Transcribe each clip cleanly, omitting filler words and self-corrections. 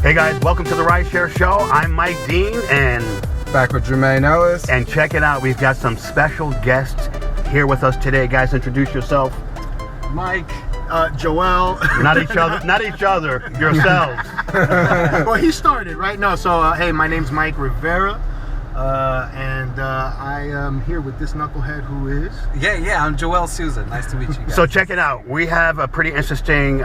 Hey guys, welcome to the Rideshare Show. I'm Mike Dean and back with Jermaine Ellis. And check it out, we've got some special guests here with us today. Guys, introduce yourself. Mike, Joel. Not each other, yourselves. Well, he started, right? No, so hey, my name's Mike Rivera, and I am here with this knucklehead who is... Yeah, I'm Joel Souza. Nice to meet you guys. So check it out. We have a pretty interesting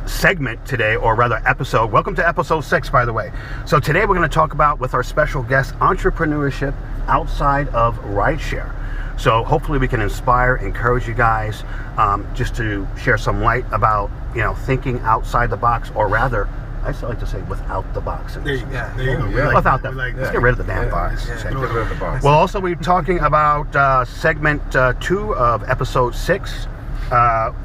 segment today, or rather episode. Welcome to episode 6, by the way. So today we're going to talk about, with our special guest, entrepreneurship outside of rideshare. So hopefully we can inspire, encourage you guys just to share some light about, thinking outside the box, or rather, I still like to say without the box. There you go. Yeah. Without that. Let's get rid of the damn box. Get rid of the box. Well, also we're talking about segment 2 of episode 6.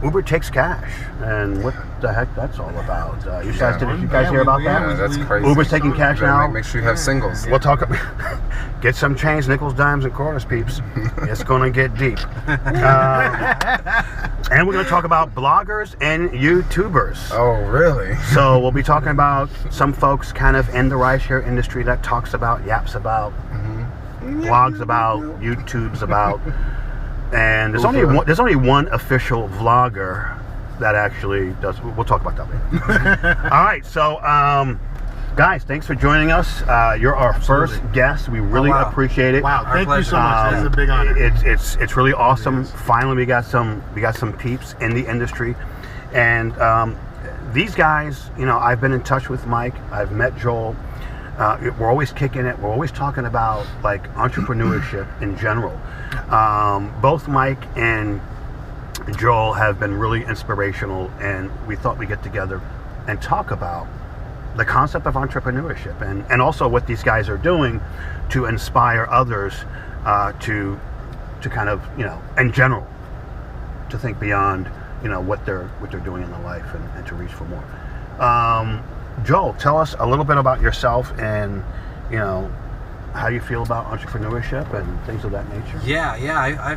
Uber takes cash, and what the heck that's all about. Did you guys hear about that? Yeah, that's crazy. Uber's taking cash now. Make sure you have singles. We'll talk about get some change, nickels, dimes, and quarters, peeps. It's gonna get deep. And we're gonna talk about bloggers and YouTubers. Oh, really? So we'll be talking about some folks kind of in the rideshare industry that talks about, yaps about, blogs about, YouTubes about. And there's only one official vlogger that actually does. We'll talk about that later. All right, so guys, thanks for joining us. You're our first guest. We really appreciate it. Wow, thank you so much. This is a big honor. It's really awesome. Finally, we got some peeps in the industry, and these guys. I've been in touch with Mike. I've met Joel. We're always kicking it. We're always talking about entrepreneurship in general. Both Mike and Joel have been really inspirational, and we thought we'd get together and talk about the concept of entrepreneurship and also what these guys are doing to inspire others to kind of, in general, to think beyond, what they're doing in their life and to reach for more. Joel, tell us a little bit about yourself and, how you feel about entrepreneurship and things of that nature. Yeah. I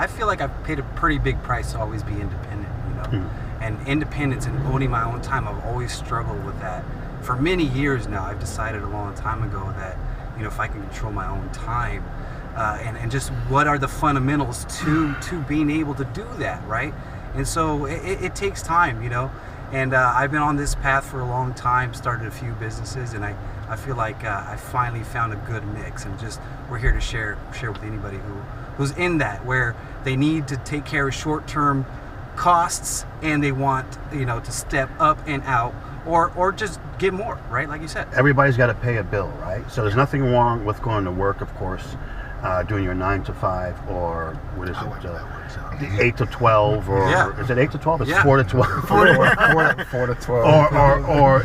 feel like I've paid a pretty big price to always be independent, And independence and owning my own time, I've always struggled with that. For many years now, I've decided a long time ago that, if I can control my own time, and just what are the fundamentals to being able to do that, right? And so it takes time, And I've been on this path for a long time, started a few businesses, and I feel like I finally found a good mix, and just we're here to share with anybody who's in that, where they need to take care of short-term costs and they want to step up and out or just get more, right? Like you said, everybody's got to pay a bill, right? So there's nothing wrong with going to work, of course, doing your 9 to 5, or what is it, 8 to 12, or is it 8 to 12? It's 4 to 12. 4 to 12. Or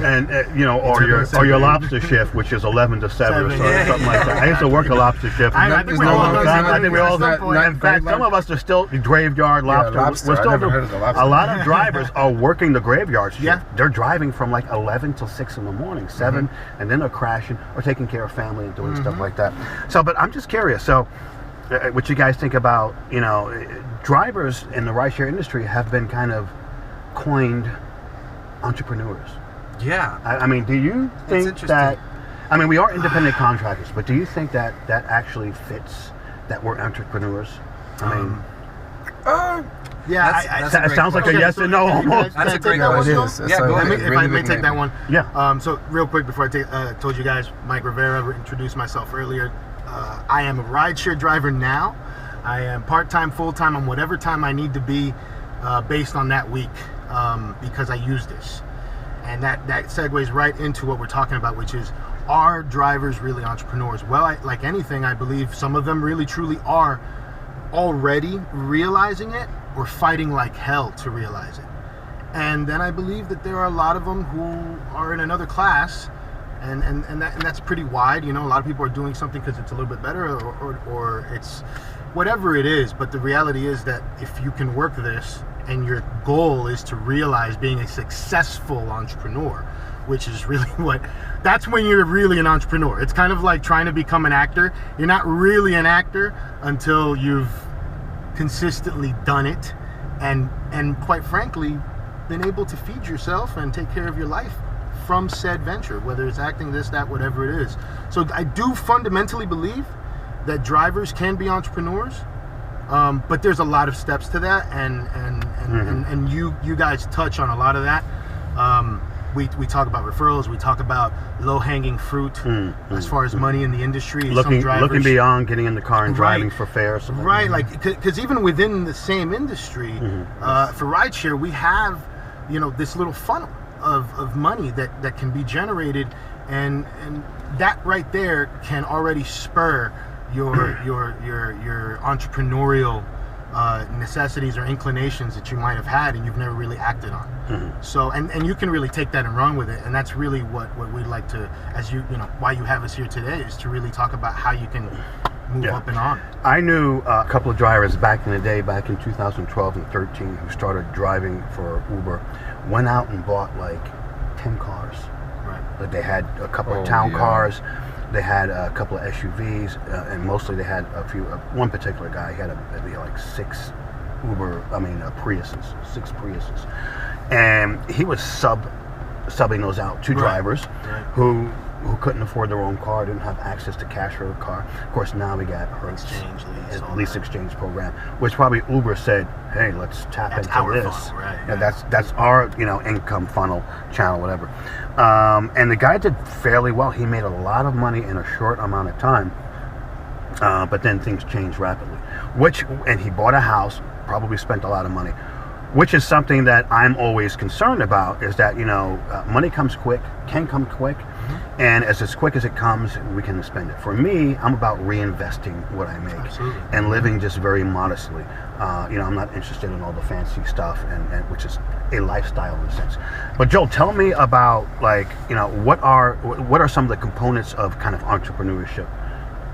your lobster shift, which is 11 to 7 or something like that. I used to work a lobster shift. I think we all in fact, some of us are still graveyard lobster. We're still a lot of drivers are working the graveyard shift. Yeah. They're driving from 11 till 6 in the morning, 7, and then they're crashing or taking care of family and doing stuff like that. So, but I'm just curious. So, what you guys think about, drivers in the rideshare industry have been kind of coined entrepreneurs. Yeah. I mean, do you think that, we are independent contractors, but do you think that actually fits that we're entrepreneurs? Yeah, that sounds like a yes and no almost. That's a great question. Yeah, go ahead. If I may take that one. Yeah. So real quick before I told you guys, Mike Rivera, introduced myself earlier. I am a rideshare driver now. I am part-time, full-time, on whatever time I need to be based on that week because I use this. And that segues right into what we're talking about, which is, are drivers really entrepreneurs? Well, like anything, I believe some of them really truly are already realizing it or fighting like hell to realize it. And then I believe that there are a lot of them who are in another class, and that's pretty wide. A lot of people are doing something because it's a little bit better or it's whatever it is. But the reality is that if you can work this and your goal is to realize being a successful entrepreneur, which is really that's when you're really an entrepreneur. It's kind of like trying to become an actor. You're not really an actor until you've consistently done it, and quite frankly, been able to feed yourself and take care of your life from said venture, whether it's acting, this, that, whatever it is. So I do fundamentally believe that drivers can be entrepreneurs, but there's a lot of steps to that, and you guys touch on a lot of that. We talk about referrals, we talk about low-hanging fruit as far as money in the industry. Looking beyond getting in the car and driving for fares. Right, like, because even within the same industry, for rideshare, we have, this little funnel of money that can be generated, and that right there can already spur your entrepreneurial necessities or inclinations that you might have had and you've never really acted on. So and you can really take that and run with it, and that's really what we'd like to, as why you have us here today, is to really talk about how you can move up and on. I knew a couple of drivers back in the day, back in 2012 and 13, who started driving for Uber, went out and bought like 10 cars. Right. Like they had a couple of town cars, they had a couple of SUVs, and mostly they had a few. One particular guy, he had like 6 Priuses, 6 Priuses, and he was subbing those out to drivers who couldn't afford their own car, didn't have access to cash for a car. Of course, now we got Ahrix, lease exchange program, which probably Uber said, "Hey, let's tap into this." Funnel, right? Yeah, that's our income funnel channel, whatever. And the guy did fairly well. He made a lot of money in a short amount of time, but then things changed rapidly. And he bought a house, probably spent a lot of money. Which is something that I'm always concerned about, is that, money comes quick, can come quick, and as quick as it comes, we can spend it. For me, I'm about reinvesting what I make. Absolutely. And living just very modestly. I'm not interested in all the fancy stuff, and which is a lifestyle in a sense. But Joel, tell me about, what are some of the components of kind of entrepreneurship,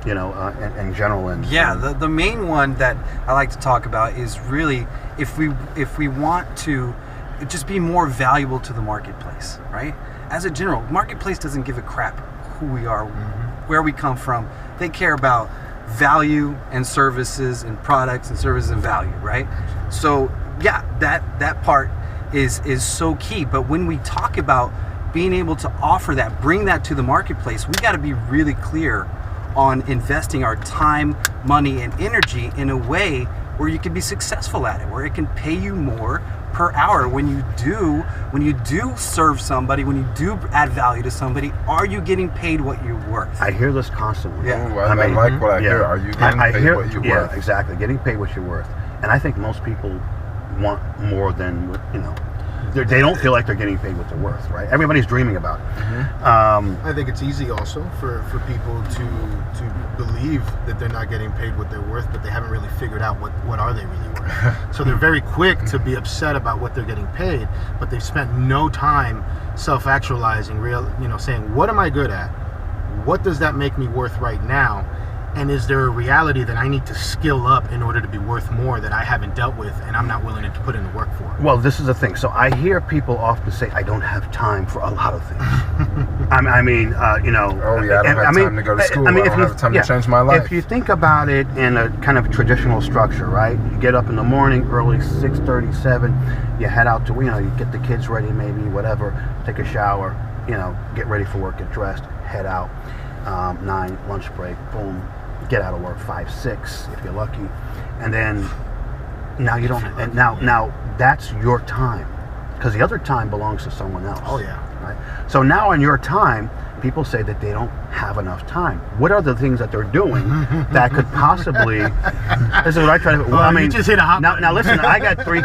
in general? And the main one that I like to talk about is really if we want to just be more valuable to the marketplace, right? As a general, marketplace doesn't give a crap who we are, where we come from. They care about value and services and products and services and value, right? So that part is so key. But when we talk about being able to offer that, bring that to the marketplace, we got to be really clear on investing our time, money, and energy in a way where you can be successful at it, where it can pay you more per hour. When you do serve somebody, when you do add value to somebody, are you getting paid what you're worth? I hear this constantly. Yeah. Ooh, I like what I hear. Are you getting paid what you're worth? Yeah, exactly. Getting paid what you're worth. And I think most people want more than, they don't feel like they're getting paid what they're worth, right? Everybody's dreaming about it. I think it's easy also for people to believe that they're not getting paid what they're worth, but they haven't really figured out what are they really worth. So they're very quick to be upset about what they're getting paid, but they've spent no time self-actualizing, saying, what am I good at? What does that make me worth right now? And is there a reality that I need to skill up in order to be worth more that I haven't dealt with and I'm not willing to put in the work for? Well, this is the thing. So I hear people often say, I don't have time for a lot of things. I don't have time to go to school. I don't have time to change my life. If you think about it in a kind of traditional structure, right? You get up in the morning, early, 6:37, you head out to, you get the kids ready, maybe, whatever, take a shower, get ready for work, get dressed, head out, 9, lunch break, boom. Get out of work 5, 6 if you're lucky, and then now you don't. And now that's your time, because the other time belongs to someone else. Oh yeah. Right. So now in your time, people say that they don't have enough time. What are the things that they're doing that could possibly? This is what I try to. Well, you just hit a hot button. Now listen. I got 3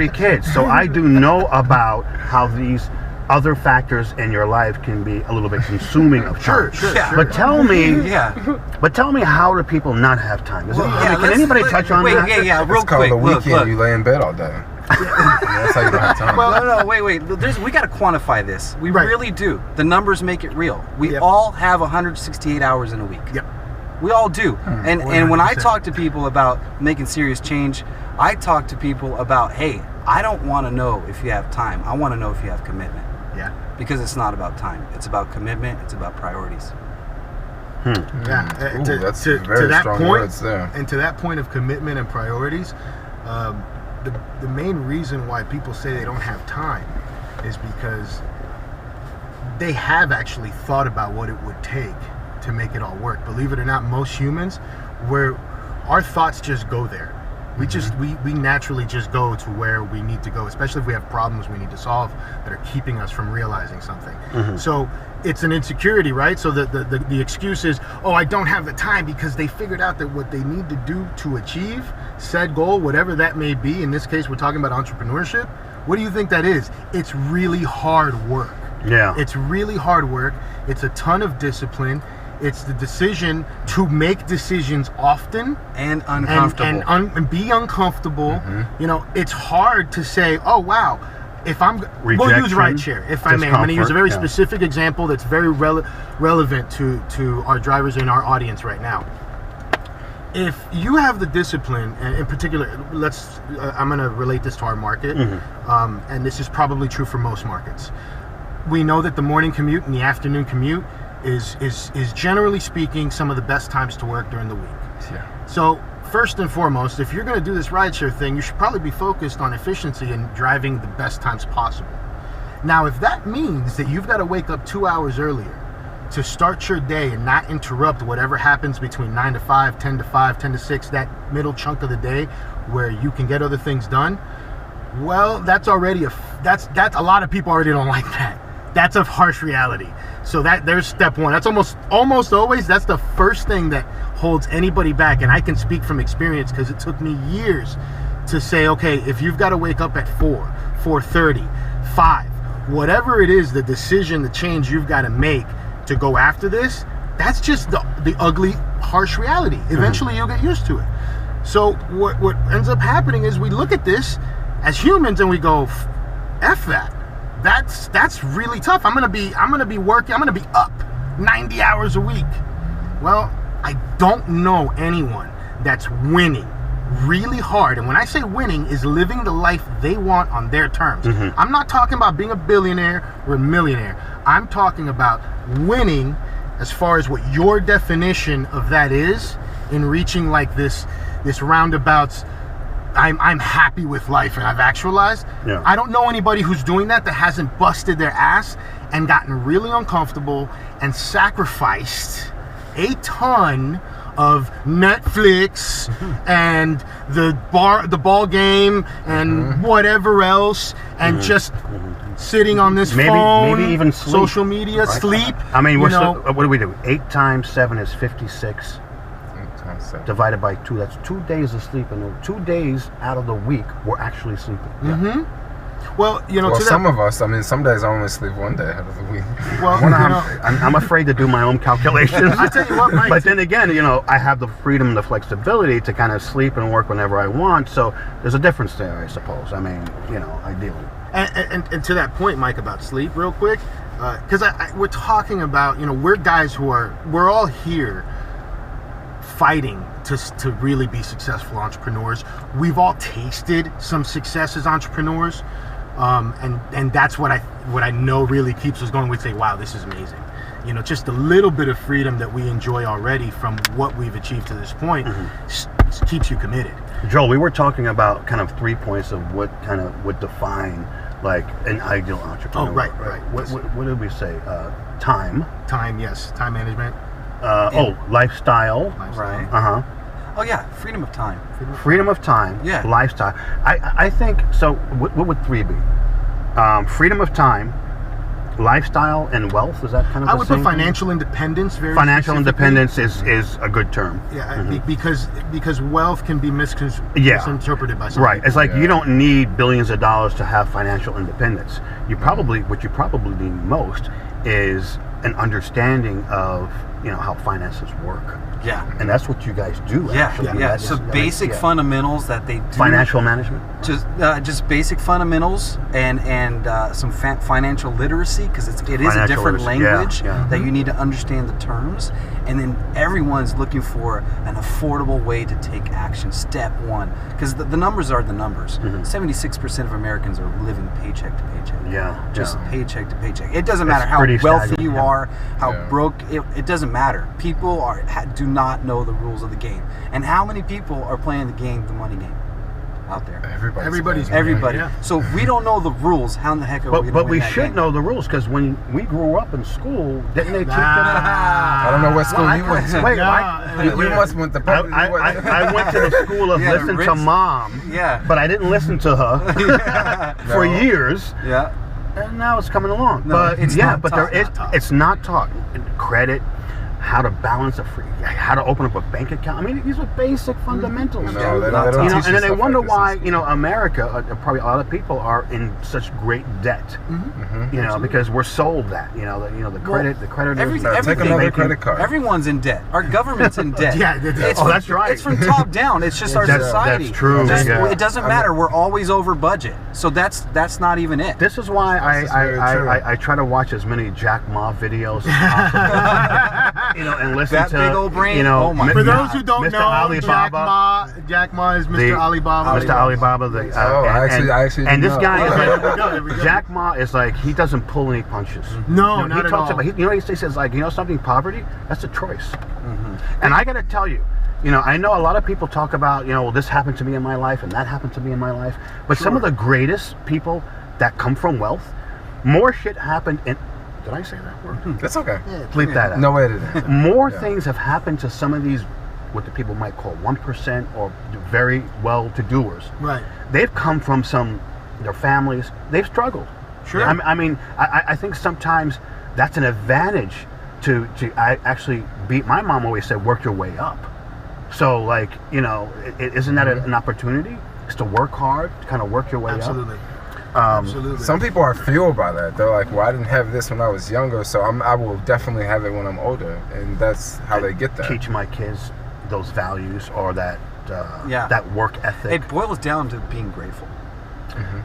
kids. So I do know about how these other factors in your life can be a little bit consuming of time. Sure. But tell me, how do people not have time? Can anybody touch on that? Real quick. The weekend, you lay in bed all day. That's how you don't have time. Well, no, wait. We got to quantify this. We really do. The numbers make it real. We all have 168 hours in a week. Yep. We all do. And when I talk to people about making serious change, I talk to people about, hey, I don't want to know if you have time. I want to know if you have commitment. Yeah. Because it's not about time. It's about commitment. It's about priorities. Yeah. That's very strong words there. And to that point of commitment and priorities, the main reason why people say they don't have time is because they have actually thought about what it would take to make it all work. Believe it or not, most humans, our thoughts just go there. We naturally just go to where we need to go, especially if we have problems we need to solve that are keeping us from realizing something. So it's an insecurity, right? So the excuse is, oh, I don't have the time, because they figured out that what they need to do to achieve said goal, whatever that may be, in this case we're talking about entrepreneurship, what do you think that is? It's really hard work. Yeah. It's really hard work. It's a ton of discipline. It's the decision to make decisions often and uncomfortable and be uncomfortable. You know, it's hard to say, oh wow, if we'll use rideshare, if I may. I'm going to use a very specific example that's very relevant to our drivers in our audience right now. If you have the discipline, and in particular, I'm going to relate this to our market, and this is probably true for most markets. We know that the morning commute and the afternoon commute is generally speaking some of the best times to work during the week. Yeah. So first and foremost, if you're going to do this rideshare thing, you should probably be focused on efficiency and driving the best times possible. Now, if that means that you've got to wake up 2 hours earlier to start your day and not interrupt whatever happens between 9 to 5, 10 to 5, 10 to 6, that middle chunk of the day where you can get other things done, well, that's already that's a lot of people already don't like that. That's a harsh reality. So there's step one. That's almost always, that's the first thing that holds anybody back. And I can speak from experience because it took me years to say, okay, if you've got to wake up at 4, 4:30, 5, whatever it is, the decision, the change you've got to make to go after this, that's just the ugly, harsh reality. Eventually you'll get used to it. So what ends up happening is we look at this as humans and we go, F that. That's really tough. I'm gonna be working. I'm gonna be up 90 hours a week. Well, I don't know anyone that's winning really hard. And when I say winning, is living the life they want on their terms. I'm not talking about being a billionaire or a millionaire. I'm talking about winning as far as what your definition of that is, in reaching like this roundabouts, I'm happy with life and I've actualized. Yeah. I don't know anybody who's doing that hasn't busted their ass and gotten really uncomfortable and sacrificed a ton of Netflix and the ball game and whatever else, and just sitting on this phone, maybe even sleep. Social media, Right. sleep. I mean, what do we do? 8 times 7 is 56. Divided by 2, that's 2 days of sleep, and 2 days out of the week we're actually sleeping. Well, some of us, I mean, some days I only sleep 1day out of the week. Well, I'm afraid to do my own calculations. I tell you what, Mike. But then again, I have the freedom and the flexibility to kind of sleep and work whenever I want. So there's a difference there, I suppose. I mean, ideally. And to that point, Mike, about sleep, real quick, because we're talking about, we're guys we're all here fighting to really be successful entrepreneurs. We've all tasted some success as entrepreneurs, and that's what I know really keeps us going. We say, wow, this is amazing. Just a little bit of freedom that we enjoy already from what we've achieved to this point keeps you committed. Joel, we were talking about kind of 3 points of what kind of would define like an ideal entrepreneur. Oh, right. What did we say? Time. Time, yes. Time management. Lifestyle. Right. Oh yeah, freedom of time. Freedom of time. Yeah. Lifestyle. I think so. What would 3 be? Freedom of time, lifestyle, and wealth. Is that kind of? I the would same put financial independence. Financial independence is a good term. Yeah, because wealth can be misinterpreted by some Right. people. It's like you don't need billions of dollars to have financial independence. What you probably need most is an understanding of how finances work. Yeah. And that's what you guys do. Yeah. Actually. Yeah. So basic fundamentals that they do. Financial management. Just basic fundamentals and some financial literacy, because it is a different language that you need to understand the terms. And then everyone's looking for an affordable way to take action. Step one, because the numbers are the numbers. 76% of Americans are living paycheck to paycheck. Yeah. Just paycheck to paycheck. It doesn't matter how pretty wealthy staggering, you are, how broke. It doesn't matter. People do not know the rules of the game. And how many people are playing the money game? out there. Everybody's Everybody. Yeah. So if we don't know the rules, how in the heck are we going to But win we that should game? know the rules, because when we grew up in school, didn't they teach us? I don't know what school you went to. Wait, You must went to public. I went to the school of listen to mom, but I didn't listen to her for years. Yeah. And now it's coming along. No, but it's yeah, not but taught. there is. It's not taught. Credit, how to balance how to open up a bank account. I mean, these are basic fundamentals. No, they Not don't taught. You know, teach and then they stuff wonder like why, this. America, probably a lot of people are in such great debt. Because we're sold that. The credit, the creditors. Take another credit card. Everyone's in debt. Our government's in debt. That's right. It's from top down. It's just our That's society. true. Yeah. It doesn't matter. We're always over budget. So that's not even it. This is why I try to watch as many Jack Ma videos as possible. And listen That to big old brain. Oh my For God. those who don't Mr. know, Alibaba. Jack Ma is Mr. Alibaba. Mr. Alibaba. I actually and do this know. guy is There we go. Jack Ma is like, he doesn't pull any punches. No, he not at talks all. about, he says like, something, poverty, that's a choice. And I got to tell you, I know a lot of people talk about, well, this happened to me in my life and that happened to me in my life. But some of the greatest people that come from wealth, more shit happened in. Did I say that word? That's okay. Bleep that out. No editing. More things have happened to some of these, what the people might call 1% or very well-to-doers. Right. They've come from their families. They've struggled. Sure. I think sometimes that's an advantage to actually my mom always said, work your way up. So isn't that an opportunity? Is to work hard, to kind of work your way Absolutely. up. Absolutely. Some people are fueled by that. They're like, well, I didn't have this when I was younger, so I will definitely have it when I'm older. And that's how they get that. Teach my kids those values or that work ethic. It boils down to being grateful.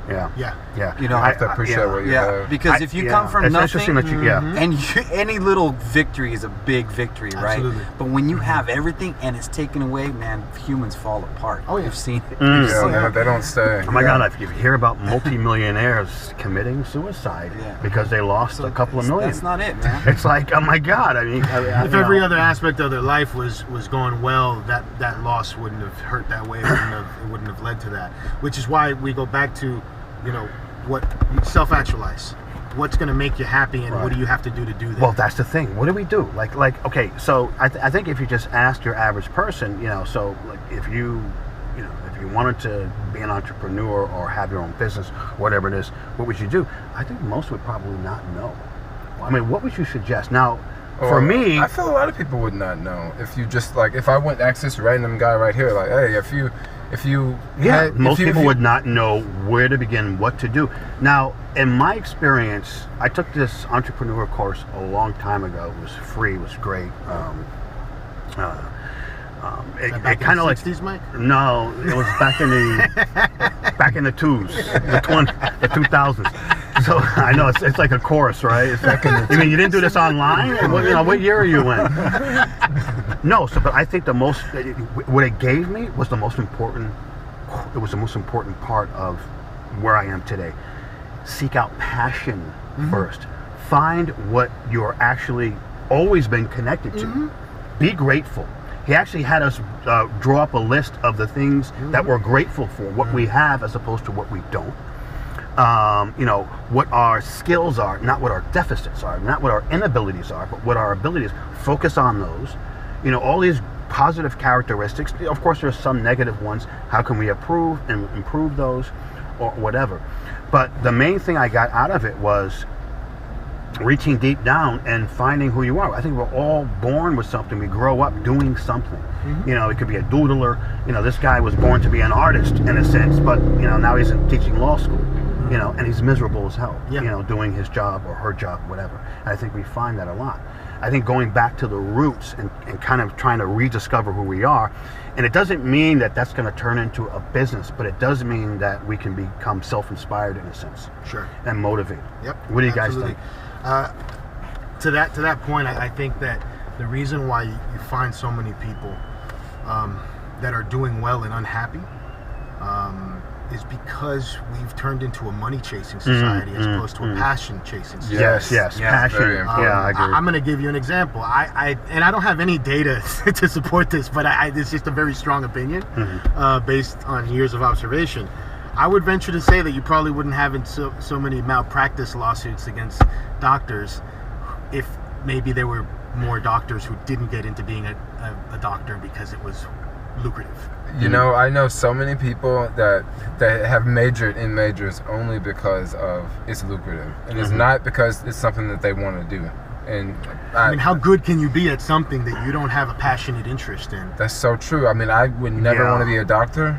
Yeah. You have to appreciate what you have. Because if you come from it's nothing, interesting that you, and any little victory is a big victory, right? Absolutely. But when you have everything and it's taken away, man, humans fall apart. Oh, yeah. You've seen it. They don't stay. Oh my God! If you hear about multimillionaires committing suicide because they lost a couple of million, That's not it, man. it's like, oh my God! I mean, If every other aspect of their life was going well, that loss wouldn't have hurt that way. It wouldn't have led to that. Which is why we go back to, what self-actualize. What's going to make you happy, and what do you have to do to do that? Well, that's the thing. What do we do? Okay, so I think if you just asked your average person, so like if you wanted to be an entrepreneur or have your own business, whatever it is, what would you do? I think most would probably not know. I mean, what would you suggest? Now, for me, I feel a lot of people would not know. If you just if I went to ask this random guy right here, like, hey, most people would not know where to begin, what to do. Now, in my experience, I took this entrepreneur course a long time ago. It was free. It was great. It kind of like 60s, Mike? No, it was back in the twos, the 2000s. So I know it's like a course, right? It's like, you mean you didn't do this online? What year are you in? No, but I think what it gave me was the most important. It was the most important part of where I am today. Seek out passion first. Find what you're actually always been connected to. Be grateful. He actually had us draw up a list of the things that we're grateful for, what we have as opposed to what we don't. What our skills are, not what our deficits are, not what our inabilities are, but what our abilities. Focus on those. All these positive characteristics. Of course, there's some negative ones. How can we improve those, or whatever? But the main thing I got out of it was reaching deep down and finding who you are. I think we're all born with something. We grow up doing something. It could be a doodler. this guy was born to be an artist in a sense, but now he's teaching law school. And he's miserable as hell. Doing his job or her job, whatever. And I think we find that a lot. I think going back to the roots and kind of trying to rediscover who we are, and it doesn't mean that that's going to turn into a business, but it does mean that we can become self-inspired in a sense. Sure. And motivated. Yep. What do you guys think? To that point, I think that the reason why you find so many people that are doing well and unhappy is because we've turned into a money chasing society as opposed to a passion chasing society. Yes, passion. I agree. I'm going to give you an example. I don't have any data to support this, but it's just a very strong opinion based on years of observation. I would venture to say that you probably wouldn't have so many malpractice lawsuits against doctors if maybe there were more doctors who didn't get into being a doctor because it was lucrative. You know, I know so many people that have majored in majors only because of it's lucrative, and it's not because it's something that they want to do. And I mean, how good can you be at something that you don't have a passionate interest in? That's so true. I mean, I would never want to be a doctor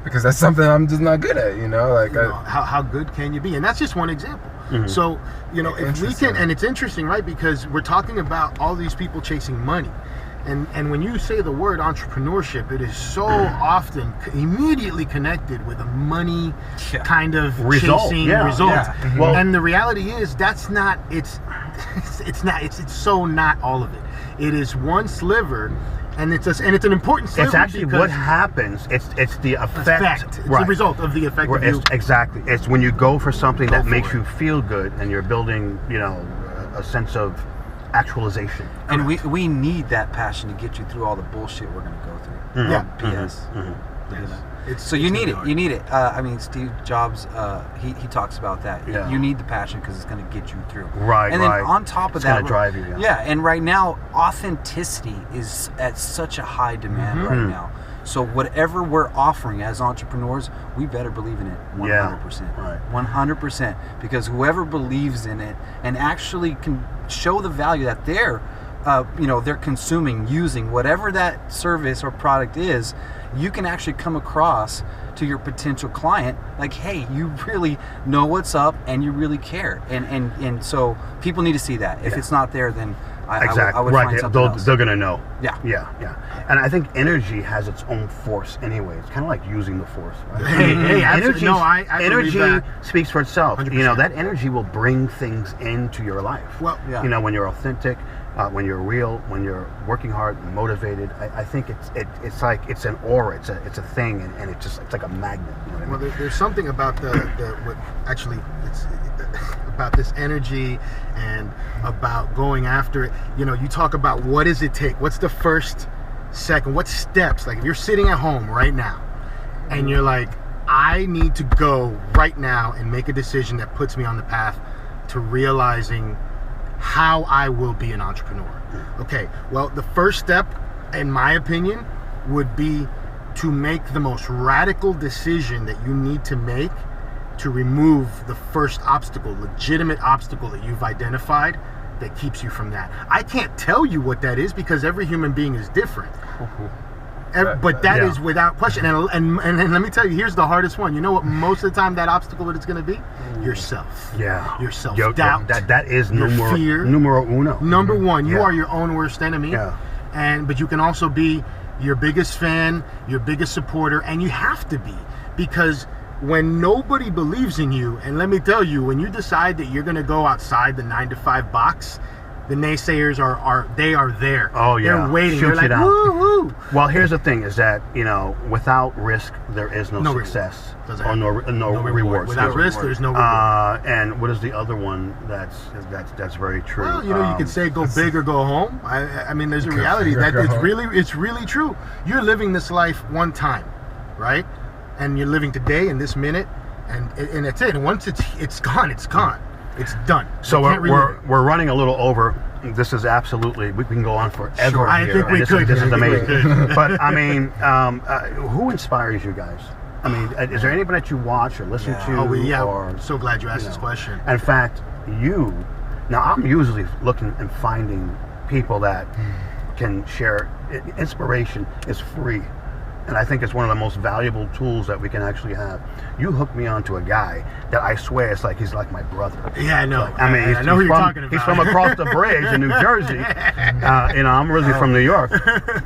because that's something I'm just not good at. You know, like how good can you be? And that's just one example. So, you know, if we can, and it's interesting, right? Because we're talking about all these people chasing money. And when you say the word entrepreneurship, it is so often immediately connected with a money kind of chasing result. Yeah. Well, and the reality is that's not, it's so not all of it. It is one sliver, and it's an important sliver. It's actually what happens. It's the effect. It's the result of the effect of you. Exactly. It's when you go for something that makes you feel good, and you're building, you know, a sense of actualization. And we need that passion to get you through all the bullshit we're going to go through. PS. So you need it. You need it. I mean, Steve Jobs, he talks about that. Yeah. You need the passion because it's going to get you through. Right. And then on top of that, it's going to drive you. Yeah. And right now, authenticity is at such a high demand right now. So whatever we're offering as entrepreneurs, we better believe in it 100%. Right. 100%. Because whoever believes in it and actually can show the value that they're consuming, using whatever that service or product is, you can actually come across to your potential client like, hey, you really know what's up and you really care. And so people need to see that. If it's not there, then I would find something else. They're going to know. Yeah. And I think energy has its own force anyway. It's kind of like using the force, right? Hey, energy, energy speaks for itself. 100%. You know, that energy will bring things into your life. Well, you know, when you're authentic, when you're real, when you're working hard and motivated, I think it's like it's an aura, it's a thing, and it's like a magnet. You know what I mean? Well, there's something about it's about this energy and about going after it. You know, you talk about what does it take? What's the first, second? What steps? Like if you're sitting at home right now, and you're like, I need to go right now and make a decision that puts me on the path to realizing how I will be an entrepreneur. Okay, well, the first step, in my opinion, would be to make the most radical decision that you need to make to remove the first obstacle, legitimate obstacle that you've identified that keeps you from that. I can't tell you what that is because every human being is different. But that is without question. And let me tell you, here's the hardest one. You know what? Most of the time, that obstacle that it's going to be yourself. Yeah. Your self-doubt. That is fear. Numero uno. Number one. You are your own worst enemy. Yeah. But you can also be your biggest fan, your biggest supporter, and you have to be, because when nobody believes in you, and let me tell you, when you decide that you're going to go outside the 9-to-5 box, the naysayers are there. Oh yeah, they're waiting. Shoot they're like, woo-hoo. Well, here's the thing: is that, you know, without risk there is no success, or no reward. Without risk, there's no reward. And what is the other one? That's very true. Well, you know, you could say go big or go home. I mean, there's a reality that it's really true. You're living this life one time, right? And you're living today in this minute, and that's it. And once it's gone, it's gone. It's done. So we're running a little over. This is absolutely, we can go on forever. Sure, I think we could. This is amazing. But I mean, who inspires you guys? I mean, is there anybody that you watch or listen to? I'm so glad you asked this question. In fact, now I'm usually looking and finding people that can share. Inspiration is free. And I think it's one of the most valuable tools that we can actually have. You hooked me onto a guy that I swear it's like he's like my brother. Yeah, I know. Like, I mean, I know who you're talking about. He's from across the bridge in New Jersey. You know, I'm originally from New York.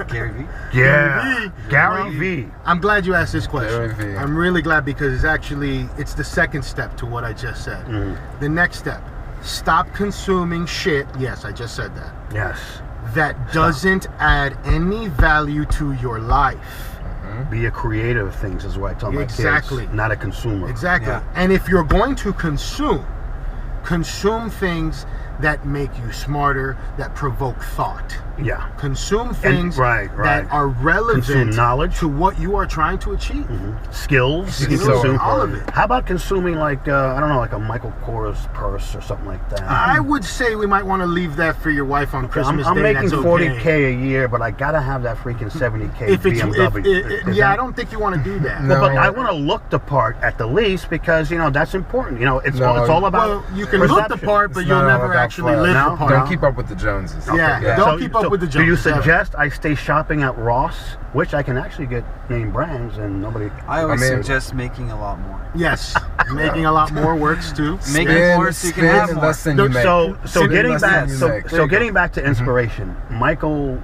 Gary V. Yeah, Gary V. I'm glad you asked this question. Gary V. I'm really glad, because it's the second step to what I just said. Mm-hmm. The next step: stop consuming shit. Yes, I just said that. Yes. That doesn't add any value to your life. Be a creator of things is what I tell my Exactly. kids, not a consumer. Exactly. Yeah. And if you're going to consume things that make you smarter, that provoke thought. Yeah. Consume things right. that are relevant Consume knowledge. to what you are trying to achieve. Skills. You can So consume all of it. How about consuming like I don't know, like a Michael Kors purse or something like that? I would say we might want to leave that for your wife on Christmas I'm Day. making That's $40K okay. a year, but I gotta have that freaking $70K If it's, BMW. yeah, I don't think you want to do that. No. But I want to look the part at the least because that's important. It's No, all about. Well, you can look the perception. part, but It's you'll not all never about actually flash. live No, the part. Don't keep up with the Joneses. Yeah, don't keep up with the Do you Joneses, ever. suggest I stay shopping at Ross, which I can actually get name brands and nobody? I always I mean- suggest making a lot more. Yes, making a lot more works too. Make it more so you can have more. less than you make. So Spend getting less back, than you so make. so getting back to inspiration, Michael.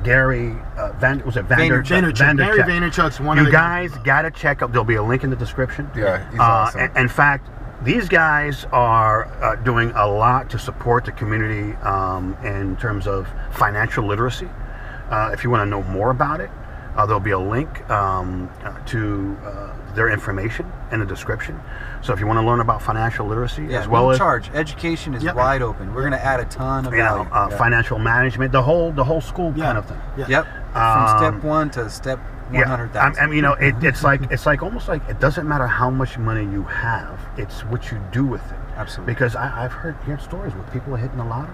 Gary. Vaynerchuk. Gary Vaynerchuk's one of You the guys gotta check out. There'll be a link in the description. Yeah, he's awesome. In fact, these guys are doing a lot to support the community in terms of financial literacy. If you want to know more about it, there'll be a link to their information in the description. So if you want to learn about financial literacy, Yeah, as well no as charge. Education is Yep. wide open. We're going to add a ton of value. financial management, the whole school kind of thing. Yeah. Yep. From step 1 to step 100,000. I mean, it's like almost like it doesn't matter how much money you have; it's what you do with it. Absolutely. Because I've heard stories where people are hitting the lotto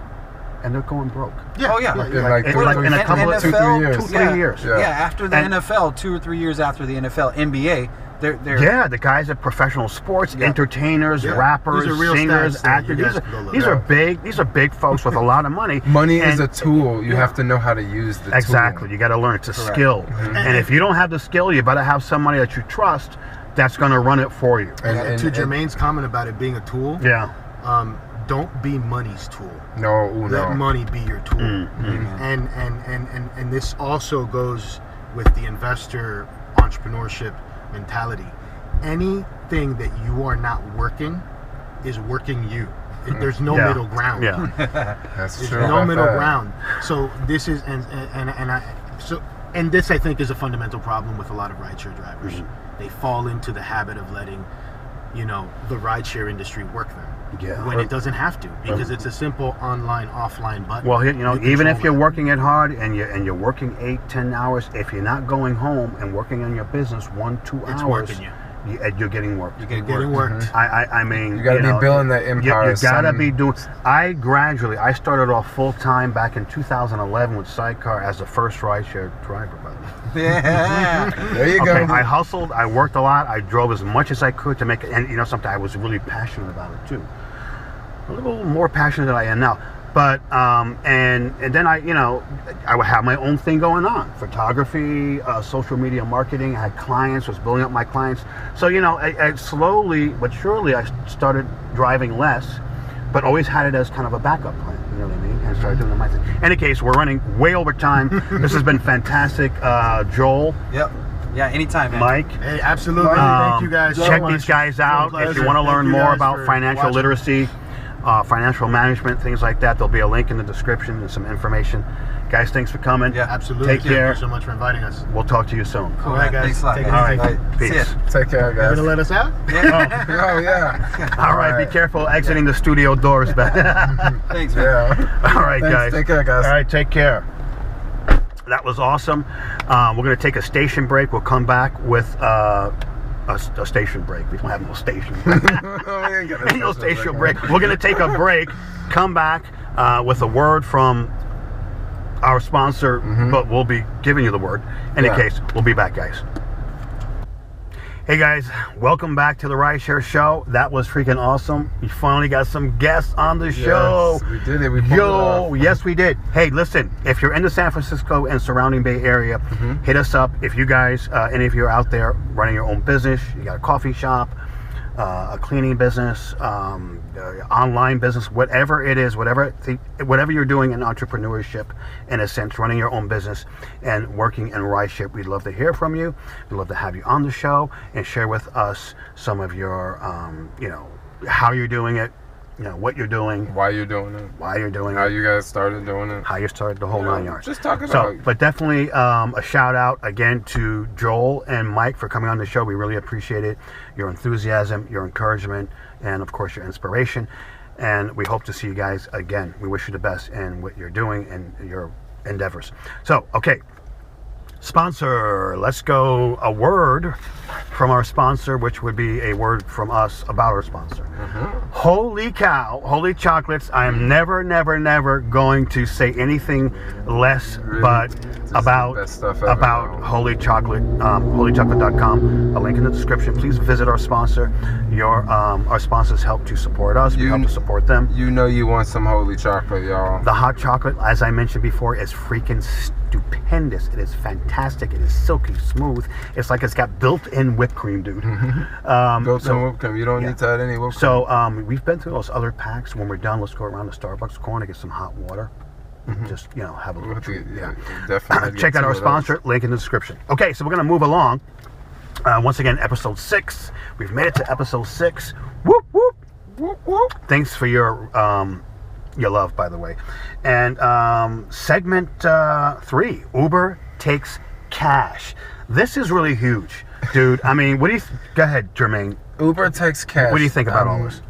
and they're going broke. Yeah. Oh, yeah. In like It's 2 like in a couple of 2-3 years. 2-3 years. Yeah. Yeah, after the And- NFL, 2 or 3 years after the NFL, NBA, they're Yeah, the guys at professional sports, Yeah. entertainers, Yeah. rappers, These are real singers, stats that actors. you These guys can go look these at. are big. These are big folks with a lot of money. Money is And- a tool. You have to know how to use the Exactly. tool. You got to learn. It's a Correct. skill, and if you don't have the skill, you better have somebody that you trust that's going to run it for you. And To Jermaine's comment about it being a tool, Yeah. don't be money's tool. no, Let money be your tool. Mm-hmm. And this also goes with the investor entrepreneurship mentality. Anything that you are not working is working you. There's no Yeah. middle ground. Yeah. That's There's true. no about middle that. ground. So this is and this I think is a fundamental problem with a lot of rideshare drivers. Mm-hmm. They fall into the habit of letting, the rideshare industry work them. Yeah. When it doesn't have to, because it's a simple online offline button. Well, You even if control you're that. working it hard and you're working 8-10 hours, if you're not going home and working on your business 1-2 It's hours, working you. you're getting worked. you get Getting worked. I mean, You gotta be building that You empire. gotta son. be doing. I started off full time back in 2011 with Sidecar as the first rideshare driver. By the way. Yeah. There you go. Okay, I hustled. I worked a lot. I drove as much as I could to make it. And something I was really passionate about it too. A little more passionate than I am now. But and then I would have my own thing going on: photography, social media marketing. I had clients, was building up my clients. So I slowly but surely I started driving less, but always had it as kind of a backup plan. You know what I mean? And started doing my thing. In any case, we're running way over time. This has been fantastic. Joel, Yep. Yeah, anytime, man. Mike. Hey, absolutely. Thank you guys so Check much. these guys out if pleasure. you want to Thank learn you more guys about for financial watching. literacy, financial management, things like that. There'll be a link in the description and some information. Guys, thanks for coming. Yeah. Absolutely. Take Thank care. you so much for inviting us. We'll talk to you soon. All right, guys. Thanks a lot, Take it guys. easy. All right. Bye. See Peace. ya. Take care, You guys. gonna let us out? Oh yeah. All right, be careful exiting the studio doors back. Thanks, man. Yeah. All right, Thanks. guys. Take care, guys. All right, take care. That was awesome. We're going to take a station break. We'll come back with a station break. We don't have no station. Ain't no station break. We're going to take a break, come back with a word from our sponsor, but we'll be giving you the word. In any case, we'll be back, guys. Hey guys, welcome back to the Rideshare Show. That was freaking awesome. We finally got some guests on the show. Yes, we did it. We pulled it off. Yes, we did. Hey, listen, if you're in the San Francisco and surrounding Bay Area, hit us up. If you guys, any of you are out there running your own business, you got a coffee shop, a cleaning business, online business, whatever it is, whatever you're doing in entrepreneurship, in a sense, running your own business and working in rideshare, we'd love to hear from you. We'd love to have you on the show and share with us some of your, how you're doing it, what you're doing, Why you're doing it. why you're doing How it, you guys started doing it. how you started the whole 9 yards. Just talk about So, it. but definitely a shout out again to Joel and Mike for coming on the show. We really appreciate it. Your enthusiasm, your encouragement, and of course your inspiration. And we hope to see you guys again. We wish you the best in what you're doing and your endeavors. So, okay. Sponsor. Let's go. A word from our sponsor, which would be a word from us about our sponsor. Holy cow, holy chocolates. I am never going to say anything less but about Holy Chocolate, holychocolate.com. A link in the description. Please visit our sponsor. Our sponsors help to support us. We help to support them. You know you want some holy chocolate, y'all. The hot chocolate, as I mentioned before, is freaking stupendous. It is fantastic. It is silky smooth. It's like it's got built-in whipped cream, dude. Built-in whipped cream. You don't need to add any whipped cream. So we've been through those other packs. When we're done, let's go around the Starbucks corner, get some hot water. Just have a little treat. Definitely. Check out our sponsor. Link in the description. Okay, so we're gonna move along. Once again, episode 6. We've made it to episode 6. Whoop whoop whoop whoop. Thanks for your love, by the way. And segment 3, Uber takes cash. This is really huge, dude. I mean, what do you? Go ahead, Jermaine. Uber takes cash. What do you think about all this?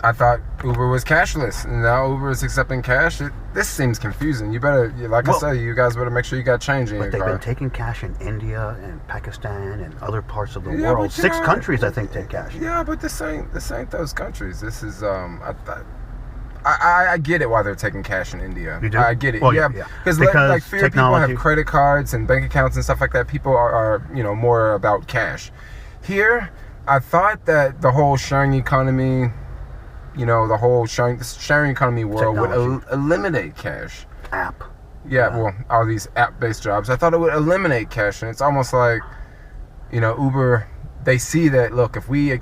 I thought Uber was cashless, and now Uber is accepting cash. This seems confusing. You better, I say, you guys better make sure you got change in your car. But they've been taking cash in India and Pakistan and other parts of the world. 6 countries, I think, take cash. Yeah, but this ain't those countries. This is I get it why they're taking cash in India. You do? I get it. Well, yeah. Because Like fewer people technology. have credit cards and bank accounts and stuff like that. People are more about cash. Here, I thought that the whole sharing economy, the whole sharing economy world would eliminate cash. App. Yeah, well, all these app-based jobs. I thought it would eliminate cash, and it's almost like, Uber. They see that. Look, if we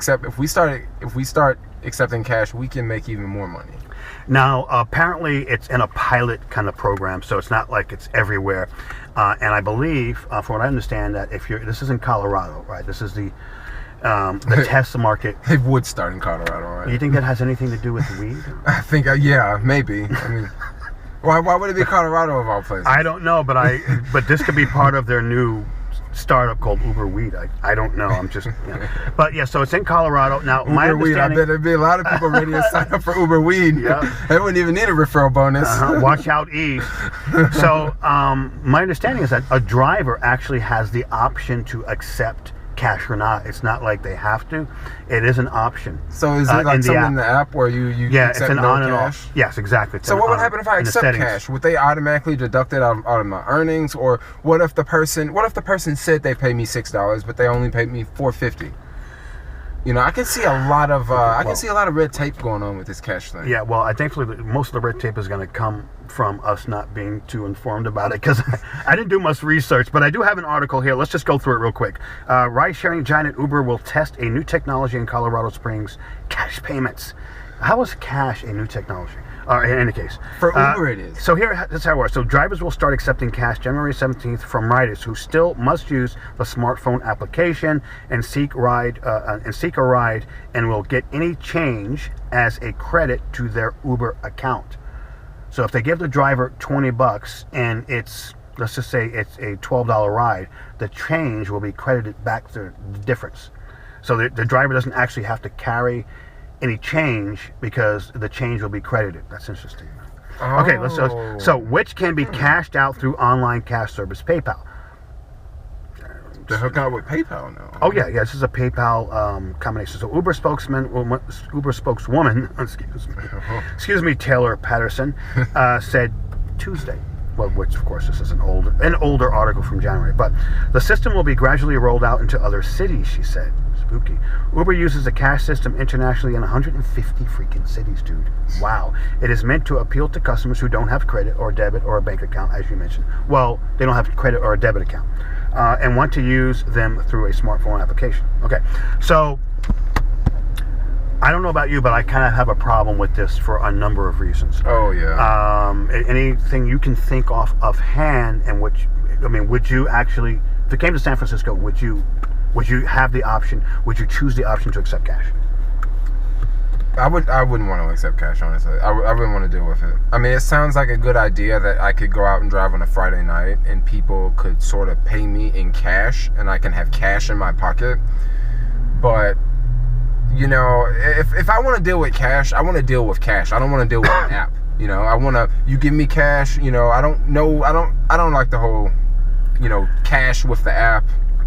start accepting cash, we can make even more money. Now, apparently, it's in a pilot kind of program, so it's not like it's everywhere. And I believe, from what I understand, that this is in Colorado, right? This is the test market. It would start in Colorado, right? You think that has anything to do with weed? I think, maybe. I mean, why would it be Colorado of all places? I don't know, but this could be part of their new startup called Uber Weed. I don't know. I'm just, but yeah. So it's in Colorado now. Uber my Weed. I bet there'd be a lot of people ready to sign up for Uber Weed. Yeah. They wouldn't even need a referral bonus. Watch out, Eve. So my understanding is that a driver actually has the option to accept cash or not. It's not like they have to. It is an option. So is it like something in the app where you it's accept an no on and cash? off. Yes, exactly. So what would happen if I accept cash? Would they automatically deduct it out of my earnings, or what if the person said they pay me $6 but they only paid me $4.50? I can see a lot of red tape going on with this cash thing. Yeah, well, I thankfully most of the red tape is going to come from us not being too informed about it, because I didn't do much research, but I do have an article here. Let's just go through it real quick. Ride-sharing giant Uber will test a new technology in Colorado Springs: cash payments. How is cash a new technology? In any case, for Uber it is. So that's how it works. So drivers will start accepting cash January 17th from riders who still must use the smartphone application and seek a ride, and will get any change as a credit to their Uber account. So if they give the driver $20 and let's just say it's a $12 ride, the change will be credited back to the difference. So the driver doesn't actually have to carry any change because the change will be credited. That's interesting. Oh. Okay, so which can be cashed out through online cash service PayPal. They're hooking up with PayPal now. Oh yeah, this is a PayPal combination. So Uber spokeswoman, excuse me, Taylor Patterson, said Tuesday. Well, which of course this is an older article from January. But the system will be gradually rolled out into other cities, she said. Spooky. Uber uses a cash system internationally in 150 freaking cities, dude. Wow. It is meant to appeal to customers who don't have credit or debit or a bank account, as you mentioned. Well, they don't have credit or a debit account, and want to use them through a smartphone application. Okay, so I don't know about you, but I kind of have a problem with this for a number of reasons. Oh yeah. Anything you can think offhand, and would you actually, if it came to San Francisco, would you have the option? Would you choose the option to accept cash? I wouldn't want to accept cash, honestly. I wouldn't want to deal with it. I mean, it sounds like a good idea that I could go out and drive on a Friday night and people could sort of pay me in cash and I can have cash in my pocket. But, you know, if I want to deal with cash, I want to deal with cash. I don't want to deal with an app. You know, you give me cash, you know, I don't like the whole, you know, cash with the app.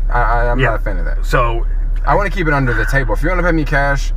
I'm not a fan of that. So I want to keep it under the table. If you want to pay me cash,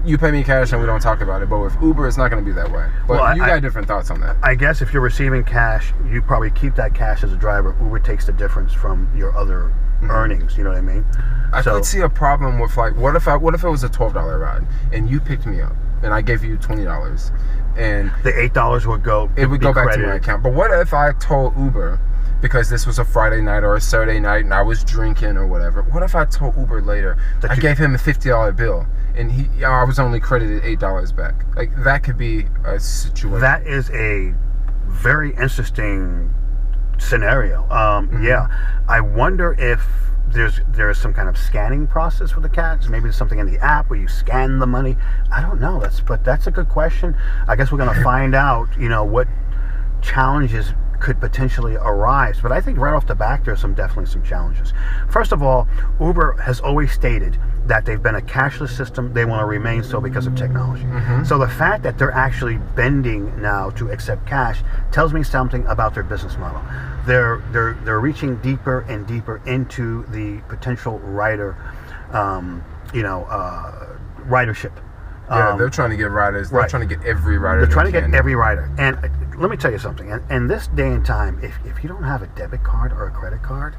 you pay me cash and we don't talk about it. But with Uber, it's not going to be that way. But you got different thoughts on that. I guess if you're receiving cash, you probably keep that cash as a driver. Uber takes the difference from your other earnings. You know what I mean? I could see a problem with, like, what if it was a $12 ride and you picked me up and I gave you $20 and the $8 would go back to my account. But what if I told Uber, because this was a Friday night or a Saturday night and I was drinking or whatever, what if I told Uber later I gave him a $50 bill and I was only credited $8 back? Like, that could be a situation. That is a very interesting scenario. Yeah, I wonder if there's some kind of scanning process for the cash. Maybe there's something in the app where you scan the money. I don't know. That's a good question. I guess we're going to find out, you know, what challenges could potentially arise. But I think right off the back, there's definitely some challenges. First of all, Uber has always stated that they've been a cashless system. They want to remain so because of technology. So the fact that they're actually bending now to accept cash tells me something about their business model. They're reaching deeper and deeper into the potential rider, ridership. Yeah, they're trying to get riders. They're trying to get every rider. They're trying to get every rider. And let me tell you something. In this day and time, if you don't have a debit card or a credit card,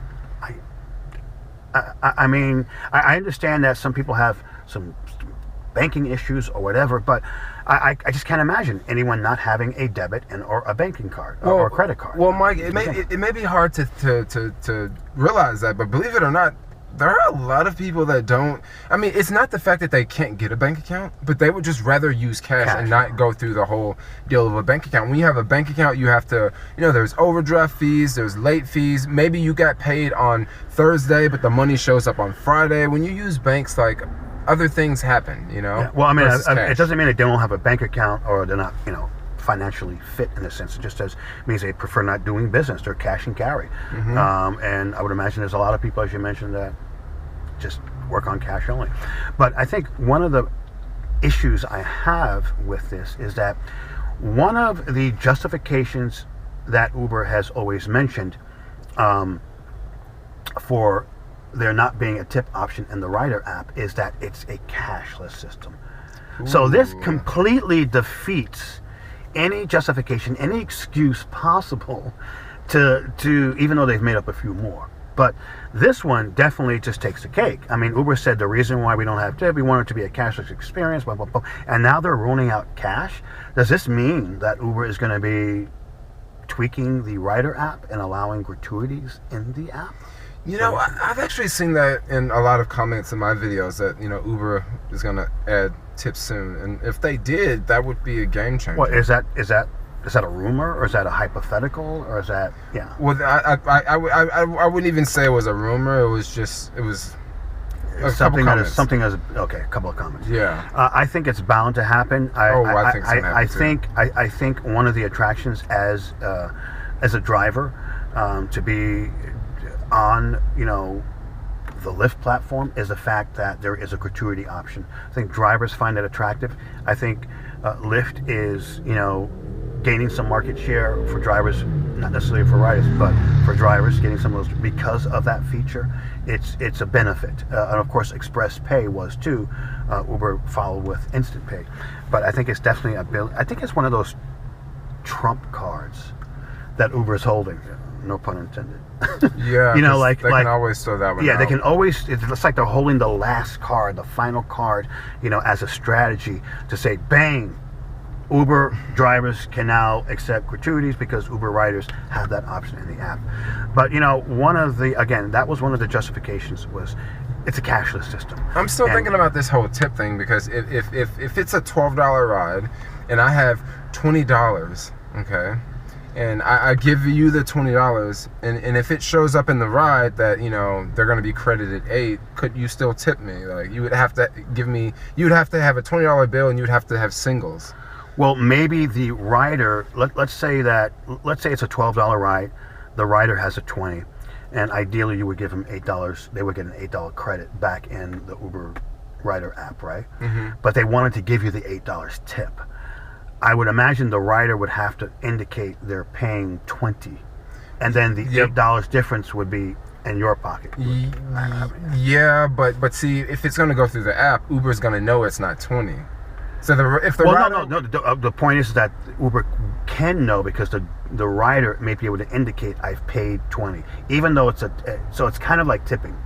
I mean, I understand that some people have some banking issues or whatever, but I just can't imagine anyone not having a debit or a banking card or a credit card. Well, Mike, it may be hard to realize that, but believe it or not, there are a lot of people that don't. I mean, it's not the fact that they can't get a bank account, but they would just rather use cash and not go through the whole deal of a bank account. When you have a bank account, you have to, you know, there's overdraft fees, there's late fees. Maybe you got paid on Thursday, but the money shows up on Friday. When you use banks, like, other things happen, you know? Yeah. Well, I mean, it doesn't mean that they don't have a bank account or they're not, you know, financially fit in a sense. It just means they prefer not doing business. They're cash and carry. And I would imagine there's a lot of people, as you mentioned, that just work on cash only. But I think one of the issues I have with this is that one of the justifications that Uber has always mentioned for there not being a tip option in the Rider app is that it's a cashless system. So this completely defeats any justification, any excuse possible to even though they've made up a few more. But this one definitely just takes the cake. I mean, Uber said the reason why we don't have tip, we want it to be a cashless experience, blah, blah, blah. And now they're rolling out cash. Does this mean that Uber is going to be tweaking the Rider app and allowing gratuities in the app? You know, I've actually seen that in a lot of comments in my videos that, you know, Uber is going to add tips soon. And if they did, that would be a game changer. What is that a rumor, or is that a hypothetical, or is that Well, I wouldn't even say it was a rumor. It was something as okay, a couple of comments. Yeah. I think it's bound to happen. I think so. I think one of the attractions as a driver to be on, you know, the Lyft platform is the fact that there is a gratuity option. I think drivers find that attractive. I think Lyft is, you know, gaining some market share for drivers, not necessarily for riders, but for drivers, getting some of those because of that feature. It's a benefit. And of course, Express Pay was too. Uber followed with Instant Pay. But I think it's definitely I think it's one of those trump cards that Uber is holding. No pun intended. Yeah, you know, they can always throw that one out. They can always. It's like they're holding the last card, the final card, you know, as a strategy to say, bang, Uber drivers can now accept gratuities because Uber riders have that option in the app. But you know, that was one of the justifications was it's a cashless system. I'm still thinking about this whole tip thing because if it's a $12 ride and I have $20, okay. and I give you the $20, and if it shows up in the ride that they're going to be credited 8, could you still tip me? Like you would have to have a $20 bill, and you'd have to have singles. Well, maybe the rider, let's say it's a $12 ride, the rider has a 20, and ideally you would give them $8. They would get an $8 credit back in the Uber rider app, right? Mm-hmm. But they wanted to give you the $8 tip. I would imagine the rider would have to indicate they're paying 20, and then the $8 difference would be in your pocket. Yeah, but see, if it's going to go through the app, Uber's going to know it's not 20. So the point is that Uber can know because the rider may be able to indicate I've paid 20, even though so it's kind of like tipping.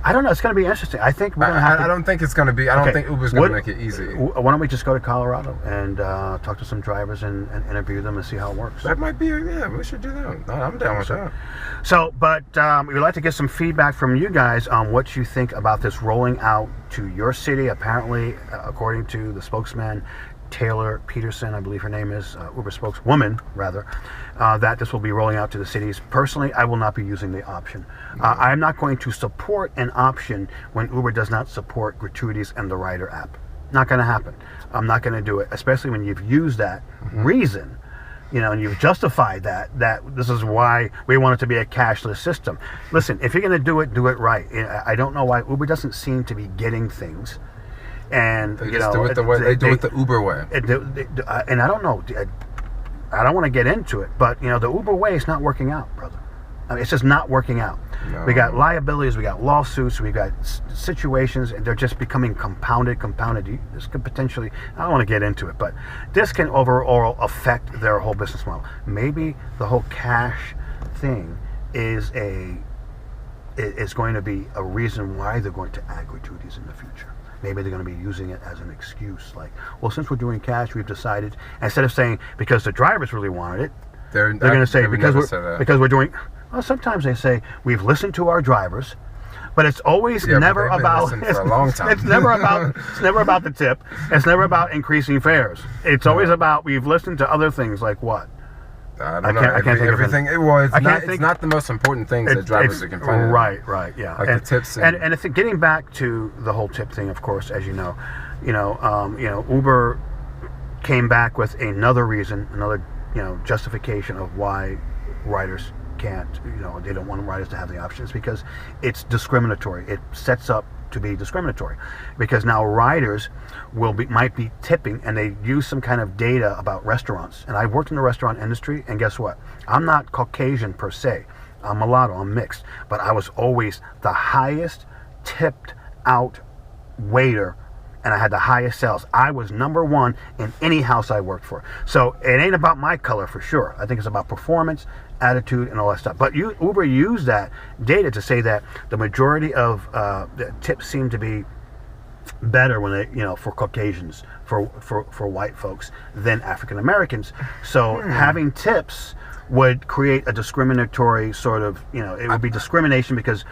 I don't know. It's going to be interesting. I think we're going to have I don't think it's going to be. I don't think Uber's going to make it easy. Why don't we just go to Colorado and talk to some drivers and interview them and see how it works? That might be. Yeah, we should do that. I'm down with that. So, but we'd like to get some feedback from you guys on what you think about this rolling out to your city. Apparently, according to the spokesman, Taylor Peterson, I believe her name is, Uber spokeswoman, rather, that this will be rolling out to the cities. Personally, I will not be using the option. I'm not going to support an option when Uber does not support gratuities and the rider app. Not going to happen. I'm not going to do it, especially when you've used that reason, and you've justified that this is why we want it to be a cashless system. Listen, if you're going to do it right. I don't know why Uber doesn't seem to be getting things. And they just do it the way they do it the Uber way. And I don't know. I don't want to get into it, but the Uber way is not working out, brother. I mean, it's just not working out. No. We got liabilities, we got lawsuits, we got situations, and they're just becoming compounded. This could potentially, I don't want to get into it, but this can overall affect their whole business model. Maybe the whole cash thing is going to be a reason why they're going to add gratuities in the future. Maybe they're going to be using it as an excuse, like, well, since we're doing cash, we've decided, instead of saying because the drivers really wanted it, they're going to say because we're doing. Well, sometimes they say we've listened to our drivers, but it's always never about. For a long time. It's never about the tip. It's never about increasing fares. It's always about we've listened to other things like what. I can't think everything. It's not the most important things that drivers are complaining. Right, yeah. Like the tips and if getting back to the whole tip thing, of course, as you know, Uber came back with another reason, another justification of why riders can't. They don't want riders to have the options because it's discriminatory. It sets up to be discriminatory because now riders might be tipping, and they use some kind of data about restaurants. And I've worked in the restaurant industry, and guess what? I'm not Caucasian per se. I'm mulatto, I'm mixed, but I was always the highest tipped out waiter, and I had the highest sales. I was number one in any house I worked for. So it ain't about my color for sure. I think it's about performance, attitude, and all that stuff. But Uber used that data to say that the majority of the tips seem to be better when they, for Caucasians, for white folks than African Americans. So having tips would create a discriminatory sort of, it would be discrimination because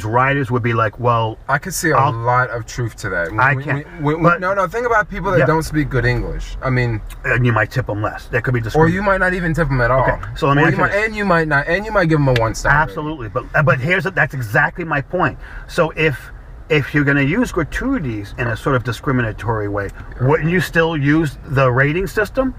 riders would be like, well, I could see a lot of truth to that. Think about people that don't speak good English. I mean, and you might tip them less. That could be discrimination. Or you might not even tip them at all. Okay, so let me you might give them a 1-star. Absolutely, but that's exactly my point. So if you're going to use gratuities in a sort of discriminatory way, wouldn't you still use the rating system?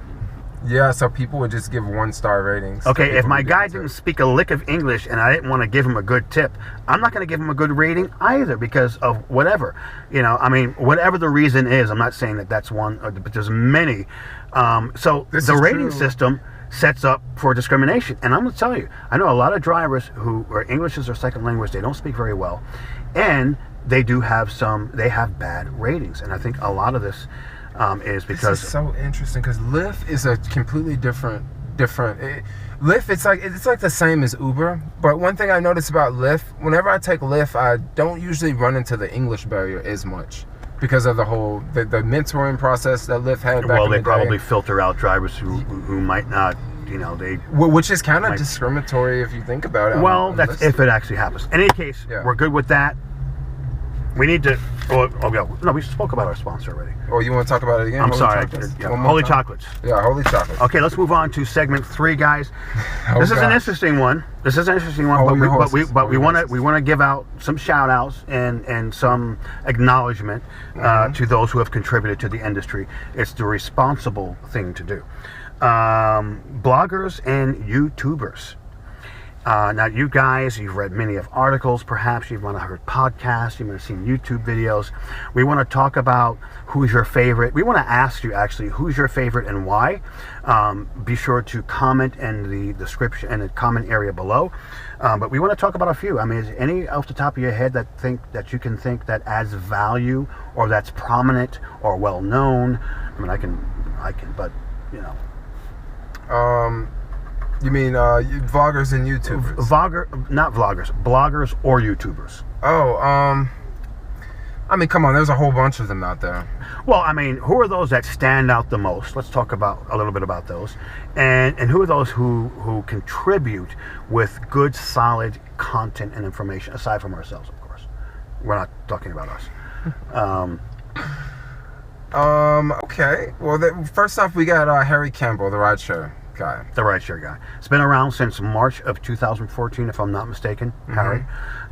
Yeah, so people would just give 1-star ratings. Okay, if my guy didn't speak a lick of English and I didn't want to give him a good tip, I'm not going to give him a good rating either because of whatever. Whatever the reason is, I'm not saying that that's one, but there's many. So the rating system sets up for discrimination. And I'm going to tell you, I know a lot of drivers who are English is their second language, they don't speak very well, and they have bad ratings. And I think a lot of this is because this is so interesting because LYFT is a completely different. LYFT, it's like the same as Uber, but one thing I notice about LYFT, whenever I take LYFT, I don't usually run into the English barrier as much because of the whole the mentoring process that LYFT had back in the day. Well, they probably filter out drivers who might not. Which is kind of discriminatory if you think about it. Well, that's if it actually happens. In any case, we're good with that. We need to. Oh yeah. No, we spoke about our sponsor already. Oh, you want to talk about it again? I'm sorry. Holy Chocolates. Yeah, Holy Chocolates. Okay, let's move on to segment 3, guys. This is an interesting one. But we want to give out some shout outs and some acknowledgement to those who have contributed to the industry. It's the responsible thing to do. Bloggers and YouTubers. Now, you guys, you've read many of articles, perhaps you've heard podcasts, you might have seen YouTube videos. We want to talk about who's your favorite. We want to ask you, actually, who's your favorite and why. Be sure to comment in the description and the comment area below. But we want to talk about a few. I mean, is any off the top of your head that you can think that adds value or that's prominent or well known? I mean, I can, but you know. You mean vloggers and YouTubers? Not vloggers, bloggers or YouTubers. Oh, I mean, come on, there's a whole bunch of them out there. Well, I mean, who are those that stand out the most? Let's talk about a little bit about those. And who are those who contribute with good, solid content and information, aside from ourselves, of course. We're not talking about us. Okay. Well, first off, we got Harry Campbell, the Rideshare guy. The Rideshare guy. It's been around since March of 2014, if I'm not mistaken. Harry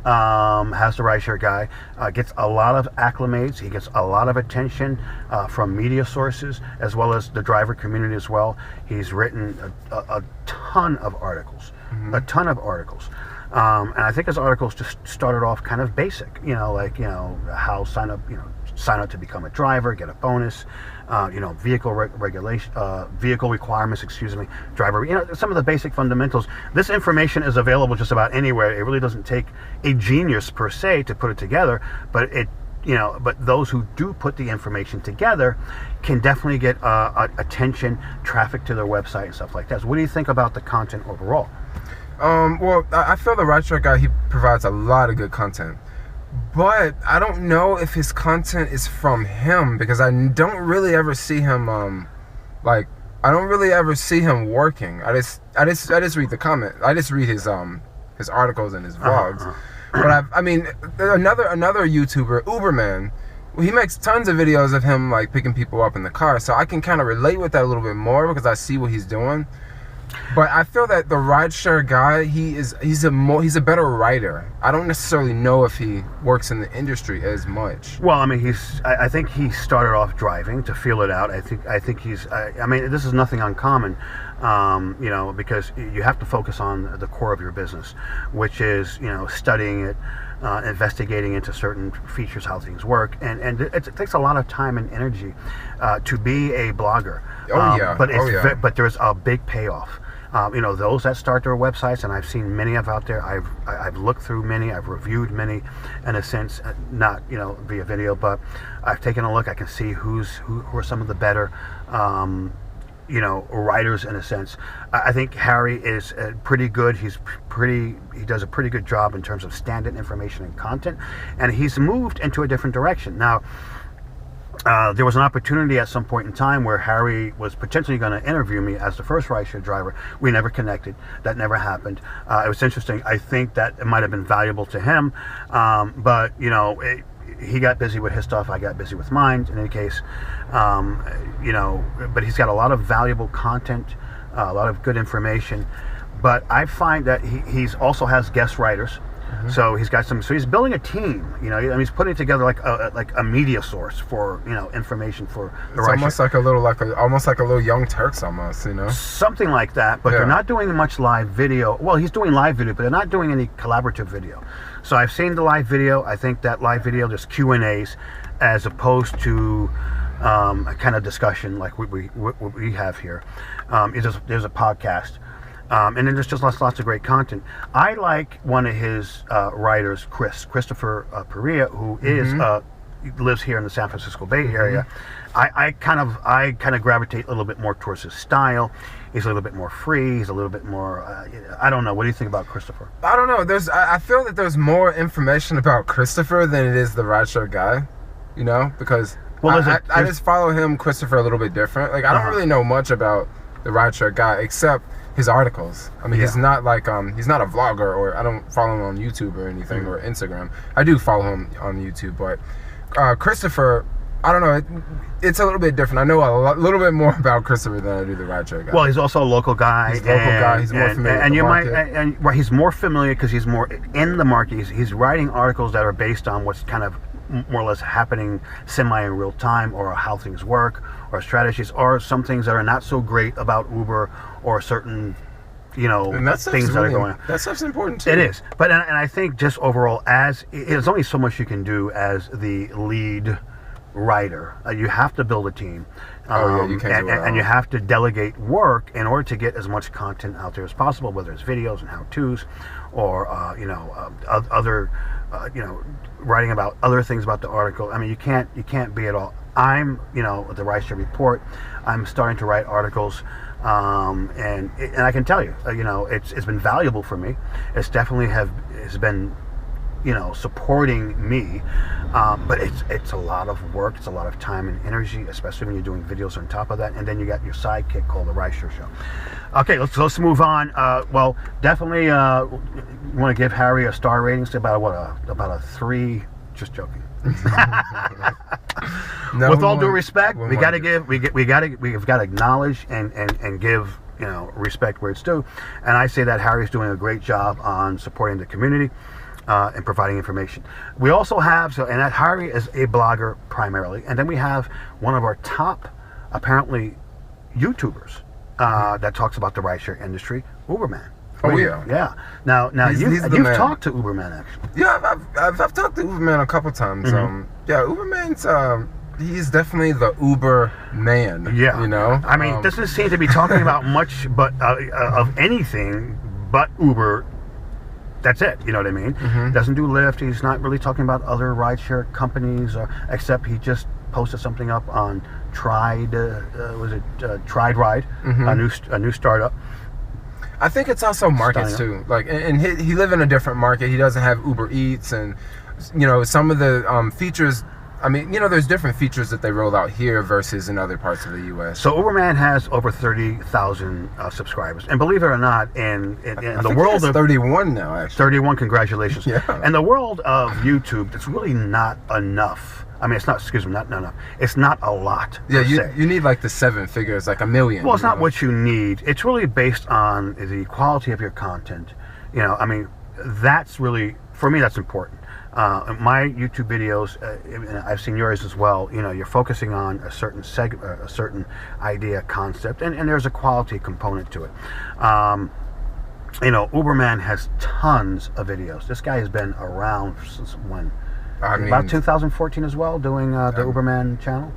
has the Rideshare guy. Gets a lot of acclimates. He gets a lot of attention from media sources as well as the driver community as well. He's written a ton of articles. A ton of articles. And I think his articles just started off kind of basic, how sign up to become a driver, get a bonus, vehicle regulation, vehicle requirements, driver, some of the basic fundamentals. This information is available just about anywhere. It really doesn't take a genius per se to put it together, but but those who do put the information together can definitely get attention, traffic to their website and stuff like that. So what do you think about the content overall? Well, I feel the Rideshare guy, he provides a lot of good content. But I don't know if his content is from him, because I don't really ever see him I don't really ever see him working. I just read the comment. I just read his articles and his vlogs. But I mean, another YouTuber, Uberman, he makes tons of videos of him picking people up in the car, so I can kind of relate with that a little bit more because I see what he's doing. But I feel that the Rideshare guy, he's a better writer. I don't necessarily know if he works in the industry as much. Well, I mean, I think he started off driving to feel it out. I think he's. I mean, this is nothing uncommon, because you have to focus on the core of your business, which is studying it. Investigating into certain features, how things work, and it takes a lot of time and energy to be a blogger. But there's a big payoff. Those that start their websites, and I've seen many of out there. I've looked through many. I've reviewed many, in a sense, not via video, but I've taken a look. I can see who are some of the better. Writers, in a sense. I think Harry is pretty good. He does a pretty good job in terms of standard information and content, and he's moved into a different direction. Now, there was an opportunity at some point in time where Harry was potentially going to interview me as the first Rideshare driver. We never connected. That never happened. It was interesting. I think that it might have been valuable to him, but he got busy with his stuff. I got busy with mine. In any case, but he's got a lot of valuable content, a lot of good information. But I find that he's also has guest writers. So he's got some. So he's building a team. He's putting together like a media source for information for the Rideshare. Almost like a little Young Turks, almost. Something like that. But they're not doing much live video. Well, he's doing live video, but they're not doing any collaborative video. So I've seen the live video. I think that live video, just Q&As, as opposed to a kind of discussion like what we have here. There's a podcast. And then there's just lots of great content. I like one of his writers, Christopher Perea, who lives here in the San Francisco Bay Area. I kind of gravitate a little bit more towards his style. He's a little bit more free. He's a little bit more. I don't know. What do you think about Christopher? I don't know. I feel that there's more information about Christopher than it is the Rideshare guy. Because I just follow him, Christopher, a little bit different. I don't really know much about the rideshare guy, except his articles. I mean, he's not like he's not a vlogger, or I don't follow him on YouTube or anything, or Instagram. I do follow him on YouTube, but Christopher, I don't know. It's a little bit different. I know a little bit more about Christopher than I do the rideshare guy. Well, he's also a local guy. He's a local guy. He's more familiar with the market. Right, he's more familiar because he's more in the market. He's writing articles that are based on what's kind of more or less happening semi in real time, or how things work, or strategies, or some things that are not so great about Uber, or certain, things that are going on. That stuff's important too. It is, but and I think just overall, there's only so much you can do as the lead writer. You have to build a team. You can't do it and you have to delegate work in order to get as much content out there as possible, whether it's videos and how-tos, or other writing about other things about the article. I mean, you can't be at all. I'm with the Rideshare Report, I'm starting to write articles, and I can tell you, it's been valuable for me. It's definitely has been supporting me, but it's a lot of work. It's a lot of time and energy, especially when you're doing videos on top of that. And then you got your sidekick called the Rideshare Show. Okay, let's move on. Well, definitely want to give Harry a star rating. It's about a 3. Just joking. With all due respect, we've got to acknowledge and give respect where it's due. And I say that Harry's doing a great job on supporting the community. And providing information. We also have, and that Harry is a blogger primarily, and then we have one of our top, apparently, YouTubers that talks about the rideshare industry, Uberman. Oh yeah, yeah. Now you've talked to Uberman, actually. Yeah, I've talked to Uberman a couple times. Uberman's he's definitely the Uber man. Yeah, I mean, doesn't seem to be talking about much, but of anything but Uber. That's it, you know what I mean? Doesn't do Lyft. He's not really talking about other rideshare companies, except he just posted something up on Tried Ride, a new startup. I think it's also markets too. Like, and he live in a different market. He doesn't have Uber Eats, and some of the features. I mean, there's different features that they roll out here versus in other parts of the U.S. So Uberman has over 30,000 subscribers, and believe it or not, in the world of 31 now, actually. 31, congratulations. Yeah. In the world of YouTube, it's really not enough. I mean, it's not. Excuse me, not enough. It's not a lot. Yeah, you need like the 7 figures, like 1 million. Well, it's not what you need. It's really based on the quality of your content. I mean, that's really, for me, that's important. My YouTube videos, and I've seen yours as well. You're focusing on a certain a certain idea, concept, and there's a quality component to it. Uberman has tons of videos. This guy has been around since when? About 2014 as well, doing the Uberman channel.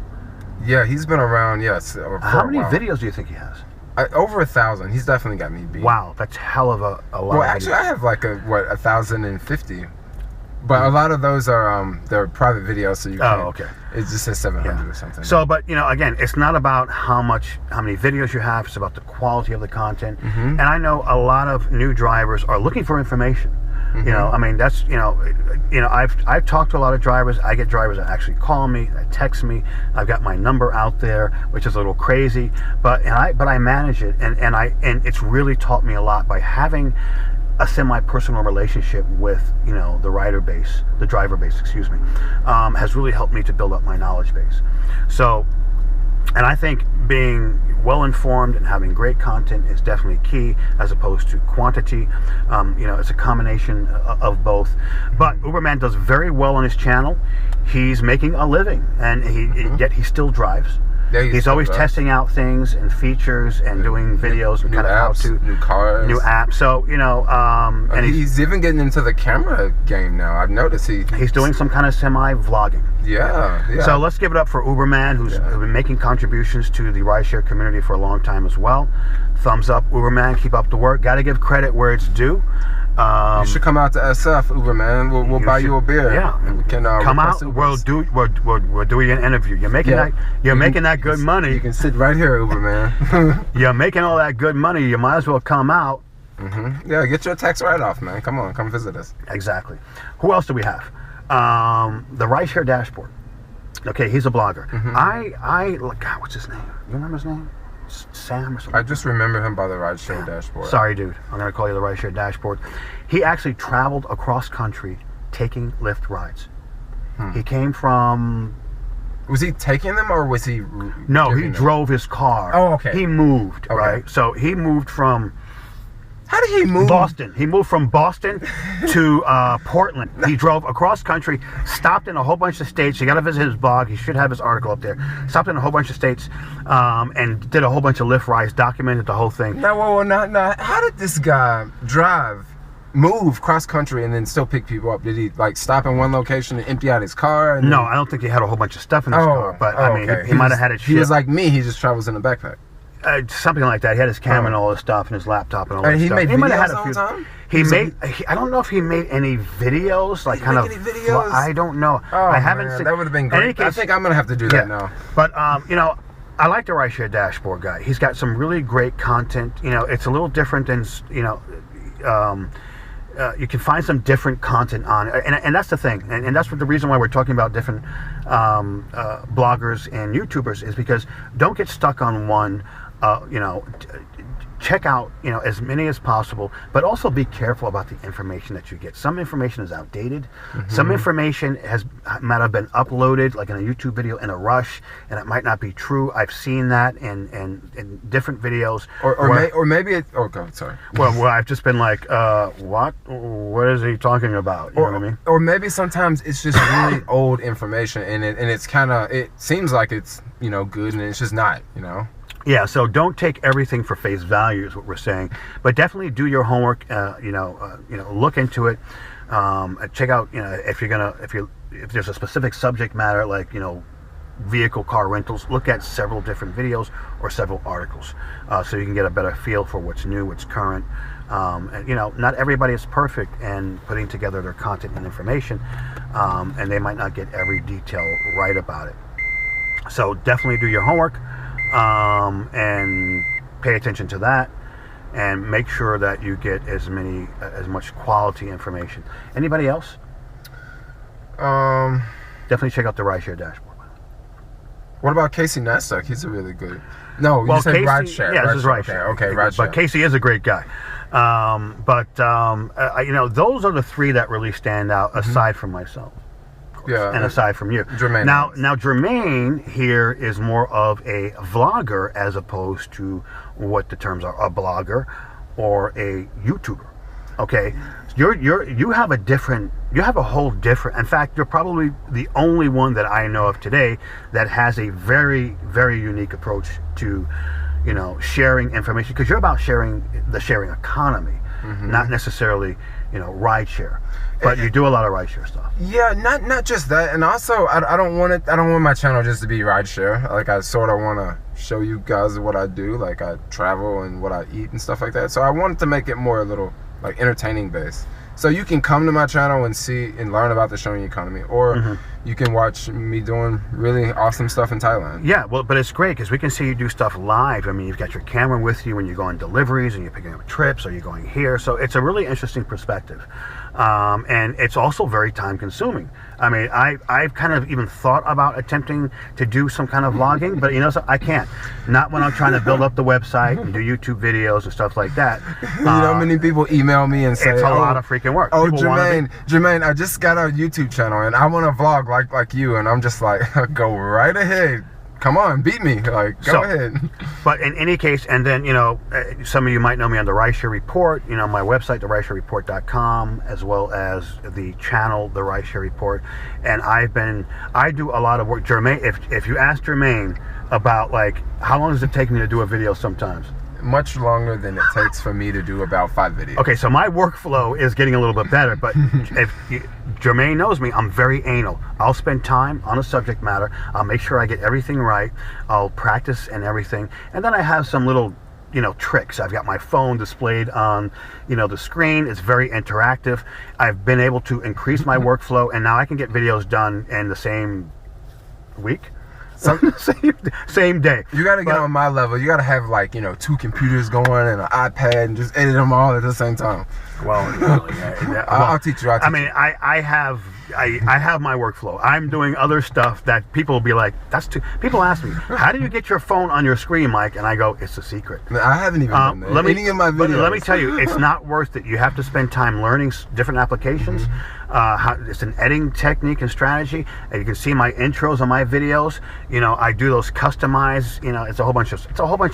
Yeah, he's been around. Yes. How many videos do you think he has? Over 1,000. He's definitely got me beat. Wow, that's hell of a lot. Well, actually, I have like 1,050. But a lot of those are they're private videos, so you can't. Oh, okay. It just says 700 or something. So, but again, it's not about how many videos you have. It's about the quality of the content. And I know a lot of new drivers are looking for information. I mean, that's I've talked to a lot of drivers. I get drivers that actually call me, that text me. I've got my number out there, which is a little crazy, but I manage it, and it's really taught me a lot by having a semi-personal relationship with the driver base, has really helped me to build up my knowledge base. So, and I think being well informed and having great content is definitely key, as opposed to quantity. It's a combination of both. But Uberman does very well on his channel. He's making a living, and yet he still drives. He's always testing out things and features and doing videos and new kind of apps, how to new cars, new apps. So and he's even getting into the camera game now. I've noticed he's doing some kind of semi-vlogging. Yeah. So let's give it up for Uberman, who's been making contributions to the rideshare community for a long time as well. Thumbs up, Uberman. Keep up the work. Got to give credit where it's due. You should come out to SF, Uberman. We'll buy you a beer. Yeah, we can come out. We'll do you an interview. You're making that good money. You can sit right here, Uberman. You're making all that good money. You might as well come out. Yeah, get your tax write-off, man. Come on, come visit us. Exactly. Who else do we have? The Rideshare Dashboard. Okay, he's a blogger. God, what's his name? You remember his name? Sam or something. I just remember him by the Rideshare dashboard. Sorry, dude. I'm going to call you the Rideshare dashboard. He actually traveled across country taking Lyft rides. He came from... Was he taking them or was he... No, he drove his car. Oh, okay. He moved, right? So he moved from... How did he move? Boston. He moved from Boston to Portland. He drove across country, stopped in a whole bunch of states. You got to visit his blog. He should have his article up there. Stopped in a whole bunch of states and did a whole bunch of Lyft rides, documented the whole thing. No. How did this guy move cross country and then still pick people up? Did he like stop in one location and empty out his car? And no, I don't think he had a whole bunch of stuff in his car. But I mean, he might have had it shipped. He was like me. He just travels in a backpack. Something like that. He had his camera and all his stuff and his laptop and all that stuff. He might have had a few. Time? I don't know if he made any videos, like kind of. Any videos? I don't know. Oh, I haven't seen. That would have been great. I think I'm gonna have to do that now. But you know, I like the Rideshare dashboard guy. He's got some really great content. You know, it's a little different than you can find some different content on it, and that's the thing, and that's what the reason why we're talking about different bloggers and YouTubers is because don't get stuck on one. Check out as many as possible, but also be careful about the information that you get. Some information is outdated. Some information might have been uploaded like in a YouTube video in a rush, and it might not be true. I've seen that in different videos. Or maybe it. Oh God, sorry. Well, I've just been like, what is he talking about? You know what I mean? Or maybe sometimes it's just really old information, and it's kind of, it seems like it's good, and it's just not. Yeah, so don't take everything for face value is what we're saying, but definitely do your homework. Look into it. Check out if there's a specific subject matter like vehicle car rentals. Look at several different videos or several articles, so you can get a better feel for what's new, what's current. Not everybody is perfect in putting together their content and information, and they might not get every detail right about it. So definitely do your homework. And pay attention to that, and make sure that you get as much quality information. Anybody else? Definitely check out the Rideshare dashboard. What about Casey Neistat? He's a really good. No, you said Rideshare. Yeah, this is Rideshare. Okay, Rideshare. But Casey is a great guy. Those are the three that really stand out aside from myself. Yeah, and aside from you. Jermaine. Now Jermaine here is more of a vlogger as opposed to what the terms are, a blogger or a YouTuber. Okay, you have a whole different. In fact, you're probably the only one that I know of today that has a very, very unique approach to sharing information, because you're about sharing the sharing economy, not necessarily rideshare. But you do a lot of rideshare stuff. Yeah, not just that, and also I don't want my channel just to be rideshare. Like, I sort of want to show you guys what I do. Like, I travel and what I eat and stuff like that. So I wanted to make it more a little like entertaining based. So you can come to my channel and see and learn about the sharing economy, or you can watch me doing really awesome stuff in Thailand. Yeah, well, but it's great because we can see you do stuff live. I mean, you've got your camera with you when you go on deliveries and you're picking up trips, or you're going here. So it's a really interesting perspective. And it's also very time consuming. I mean, I've kind of even thought about attempting to do some kind of vlogging, but so I can't. Not when I'm trying to build up the website and do YouTube videos and stuff like that. How many people email me and say, it's a lot of freaking work. Oh, Jermaine, I just got a YouTube channel and I want to vlog like you. And I'm just like, go right ahead. Come on, beat me. Like, go ahead. But in any case, and then, some of you might know me on the Rideshare Report, my website, theridesharereport.com, as well as the channel, the Rideshare Report. And I do a lot of work. Jermaine, if you ask Jermaine about, like, how long does it take me to do a video sometimes? Much longer than it takes for me to do about 5 videos. Okay, so my workflow is getting a little bit better, but Jermaine knows me, I'm very anal. I'll spend time on a subject matter. I'll make sure I get everything right. I'll practice and everything. And then I have some little, tricks. I've got my phone displayed on, the screen. It's very interactive. I've been able to increase my workflow, and now I can get videos done in the same week. Same day. You got to get on my level. You got to have 2 computers going and an iPad and just edit them all at the same time. Well, I'll teach you. I have I have my workflow. I'm doing other stuff that people will be like, that's too. People ask me, how do you get your phone on your screen, Mike? And I go, it's a secret. I haven't even done that. Any of my videos. But let me tell you, it's not worth it. You have to spend time learning different applications. It's an editing technique and strategy. And you can see my intros on my videos. You know, I do those customized. You know, it's a whole bunch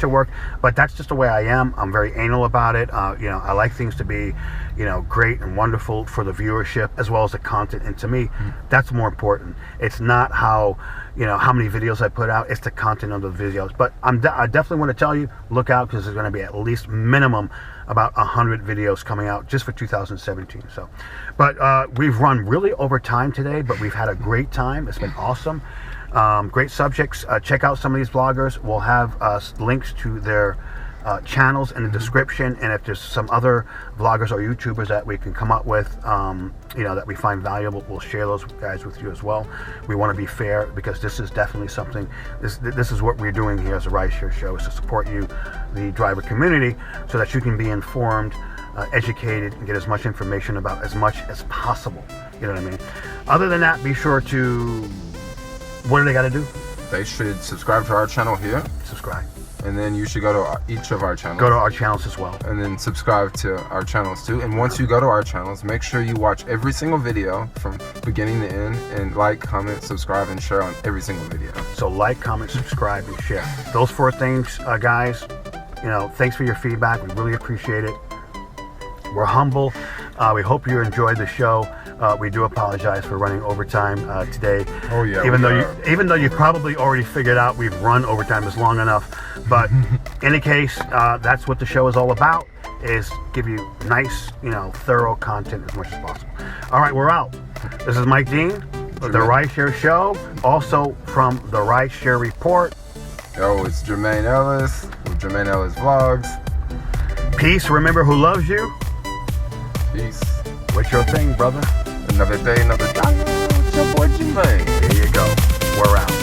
of work. But that's just the way I am. I'm very anal about it. You know, I like things to be, you know, great and wonderful for the viewership as well as the content. And to me, that's more important. It's not how, you know, how many videos I put out. It's the content of the videos. But I definitely want to tell you, look out, because there's going to be at least minimum about 100 videos coming out just for 2017. So, but we've run really over time today, but we've had a great time. It's been awesome. Great subjects. Check out some of these bloggers. We'll have links to their channels in the description, and if there's some other vloggers or YouTubers that we can come up with, you know, that we find valuable, we'll share those guys with you as well. We want to be fair, because this is definitely something. This is what we're doing here as a Rideshare show, is to support you, the driver community, so that you can be informed, educated, and get as much information about as much as possible. You know what I mean? Other than that, be sure to. What do they got to do? They should subscribe to our channel here. Subscribe. And then you should go to each of our channels. Go to our channels as well. And then subscribe to our channels too. And once you go to our channels, make sure you watch every single video from beginning to end, and like, comment, subscribe, and share on every single video. So like, comment, subscribe, and share. Those 4 things, guys. You know, thanks for your feedback. We really appreciate it. We're humble. We hope you enjoyed the show. We do apologize for running overtime today. Oh yeah. Even though you probably already figured out we've run overtime is long enough. But in any case, that's what the show is all about, is give you nice, you know, thorough content as much as possible. All right, we're out. This is Mike Dean with the Rideshare Show, also from the Rideshare Report. Yo, it's Jermaine Ellis with Jermaine Ellis Vlogs. Peace. Remember who loves you. Peace. What's your thing, brother? Another day, another dollar. It's your boy Jermaine. There you go. We're out.